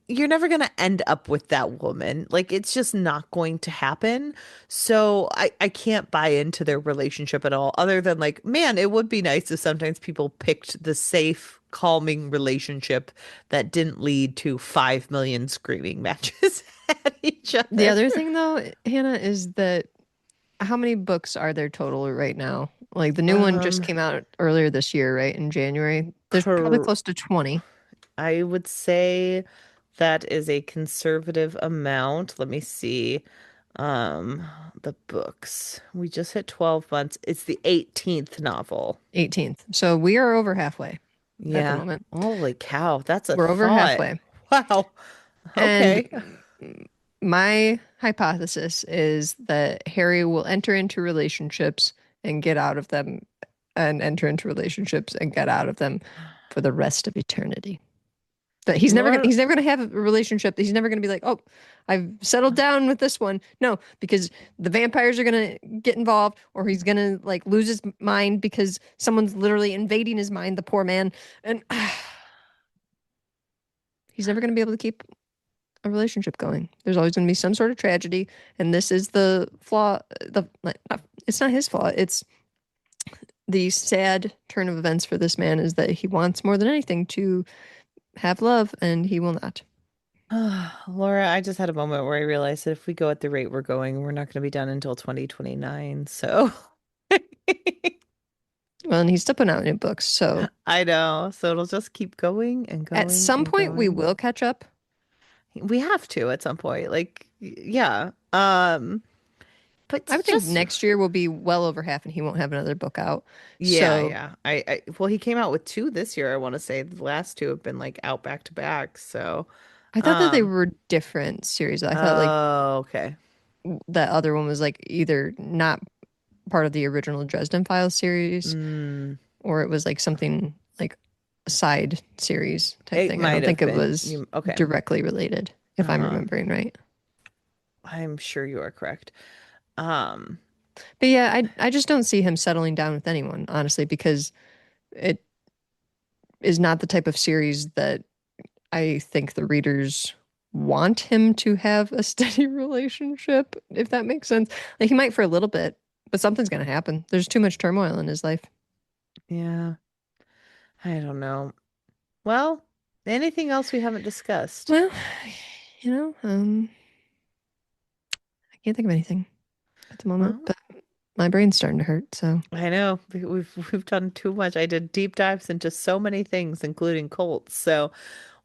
S1: you're never going to end up with that woman. Like it's just not going to happen. So I can't buy into their relationship at all, other than like, man, it would be nice if sometimes people picked the safe, calming relationship that didn't lead to 5 million screaming matches at each
S2: The
S1: other.
S2: other thing though, Hannah, is that how many books are there total right now? Like the new one just
S1: Um,
S2: came out earlier this year, right? In January. There's probably
S1: cor
S2: close to 20.
S1: I would say that is a conservative amount. Let me see. Um, the books. We just hit 12 months. It's the 18th novel.
S2: 18th. So we are over halfway at the
S1: Yeah.
S2: moment.
S1: Holy cow. That's a
S2: We're over
S1: thought.
S2: halfway.
S1: Wow.
S2: And
S1: Okay.
S2: my hypothesis is that Harry will enter into relationships and get out of them and enter into relationships and get out of them for the rest of eternity. That
S1: Laura,
S2: he's never gonna have a relationship. He's never gonna be like, oh, I've settled down with this one. No, because the vampires are gonna get involved, or he's gonna like lose his mind because someone's literally invading his mind, the poor man. And he's never gonna be able to keep a relationship going. There's always gonna be some sort of tragedy, and this is the flaw. It's not his flaw. It's the sad turn of events for this man is that he wants more than anything to have love, and he will not.
S1: Laura, I just had a moment where I realized that if we go at the rate we're going, we're not going to be done until 2029. So
S2: Well, and he's still putting out new books, so
S1: I know. So it'll just keep going and
S2: at
S1: going
S2: some
S1: and
S2: point we
S1: going.
S2: will catch up.
S1: We have to at some point. Like, yeah.
S2: I
S1: But
S2: would think
S1: just
S2: next year will be well over half, and he won't have another book out.
S1: yeah,
S2: So
S1: yeah. Well, he came out with two this year, I want to say. The last two have been like out back to back. So,
S2: I thought that they
S1: um,
S2: were different series. I thought like
S1: oh, okay.
S2: that other one was like either not part of the original Dresden Files series,
S1: Mm,
S2: or it was like something like a side series type
S1: it
S2: thing. I
S1: might
S2: don't think
S1: have
S2: it
S1: been.
S2: was
S1: You okay.
S2: directly related, if I'm
S1: Uh-huh.
S2: remembering right.
S1: I'm sure you are correct. Um,
S2: But yeah, I just don't see him settling down with anyone, honestly, because it is not the type of series that I think the readers want him to have a steady relationship, if that makes sense. Like he might for a little bit, but something's going to happen. There's too much turmoil in his life.
S1: yeah, I don't know. Well, anything else we haven't discussed?
S2: Well, you know, I can't think of anything at the moment,
S1: Well,
S2: but my brain's starting to hurt. So
S1: I know we've done too much. I did deep dives into so many things, including Colts. So,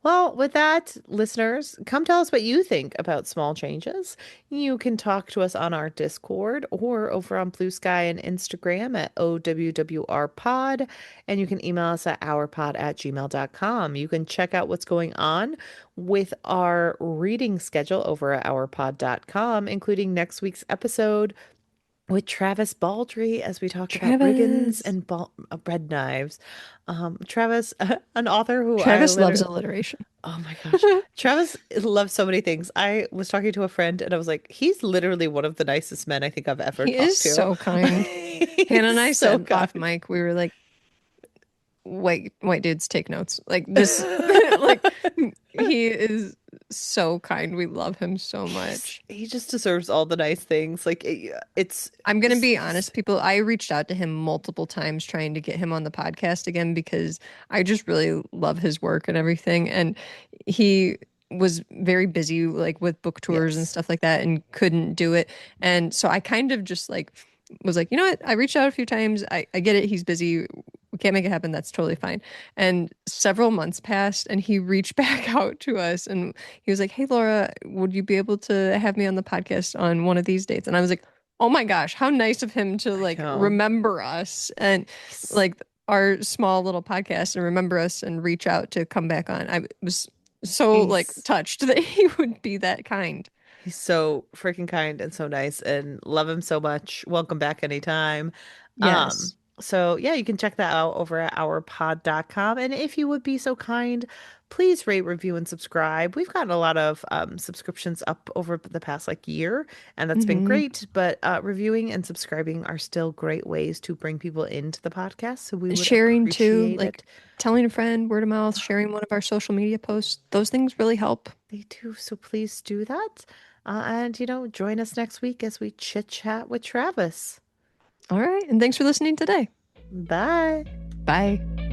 S1: well, with that, listeners, come tell us what you think about small changes. You can talk to us on our Discord or over on Blue Sky and Instagram at OWWR Pod. And you can email us at hourpod@gmail.com. You can check out what's going on with our reading schedule over at hourpod.com, including next week's episode with Travis Baldry as we talk about brigands
S2: Travis,
S1: and bread knives. Travis, an author who I
S2: Travis loves
S1: literally,
S2: alliteration.
S1: oh my gosh, Travis loves so many things. I was talking to a friend and I was like, he's literally one of the nicest men I think I've ever
S2: He is
S1: talked to.
S2: so kind. Hannah and
S1: He's
S2: I
S1: so
S2: said off
S1: kind.
S2: mic, we were like, white dudes take notes. Like this, like he is so kind. We love him so much.
S1: He just deserves all the nice things. Like it's
S2: I'm gonna be
S1: he's
S2: honest, people. I reached out to him multiple times trying to get him on the podcast again because I just really love his work and everything. And he was very busy, like with book tours and
S1: yes.
S2: stuff like that, and couldn't do it. And so I kind of just like was like, you know what? I reached out a few times. I get it. He's busy. We can't make it happen. That's totally fine. And several months passed, and he reached back out to us, and he was like, "Hey, Laura, would you be able to have me on the podcast on one of these dates?" And I was like, oh my gosh, how nice of him to
S1: I
S2: like
S1: know.
S2: remember us and
S1: He's
S2: like our small little podcast and remember us and reach out to come back on. I was so like
S1: he's
S2: touched that he would be that kind.
S1: He's so freaking kind and so nice and love him so much. Welcome back anytime. Um,
S2: Yes.
S1: so yeah, you can check that out over at ourpod.com. And if you would be so kind, please rate, review, and subscribe. We've gotten a lot of subscriptions up over the past like year, and that's been
S2: Hmm.
S1: great. But reviewing and subscribing are still great ways to bring people into the podcast. So we would
S2: Sharing too,
S1: appreciate
S2: like
S1: it.
S2: telling a friend, word of mouth, sharing one of our social media posts. Those things really help.
S1: They do. So please do that. And, join us next week as we chit chat with Travis.
S2: All right. And thanks for listening today.
S1: Bye.
S2: Bye.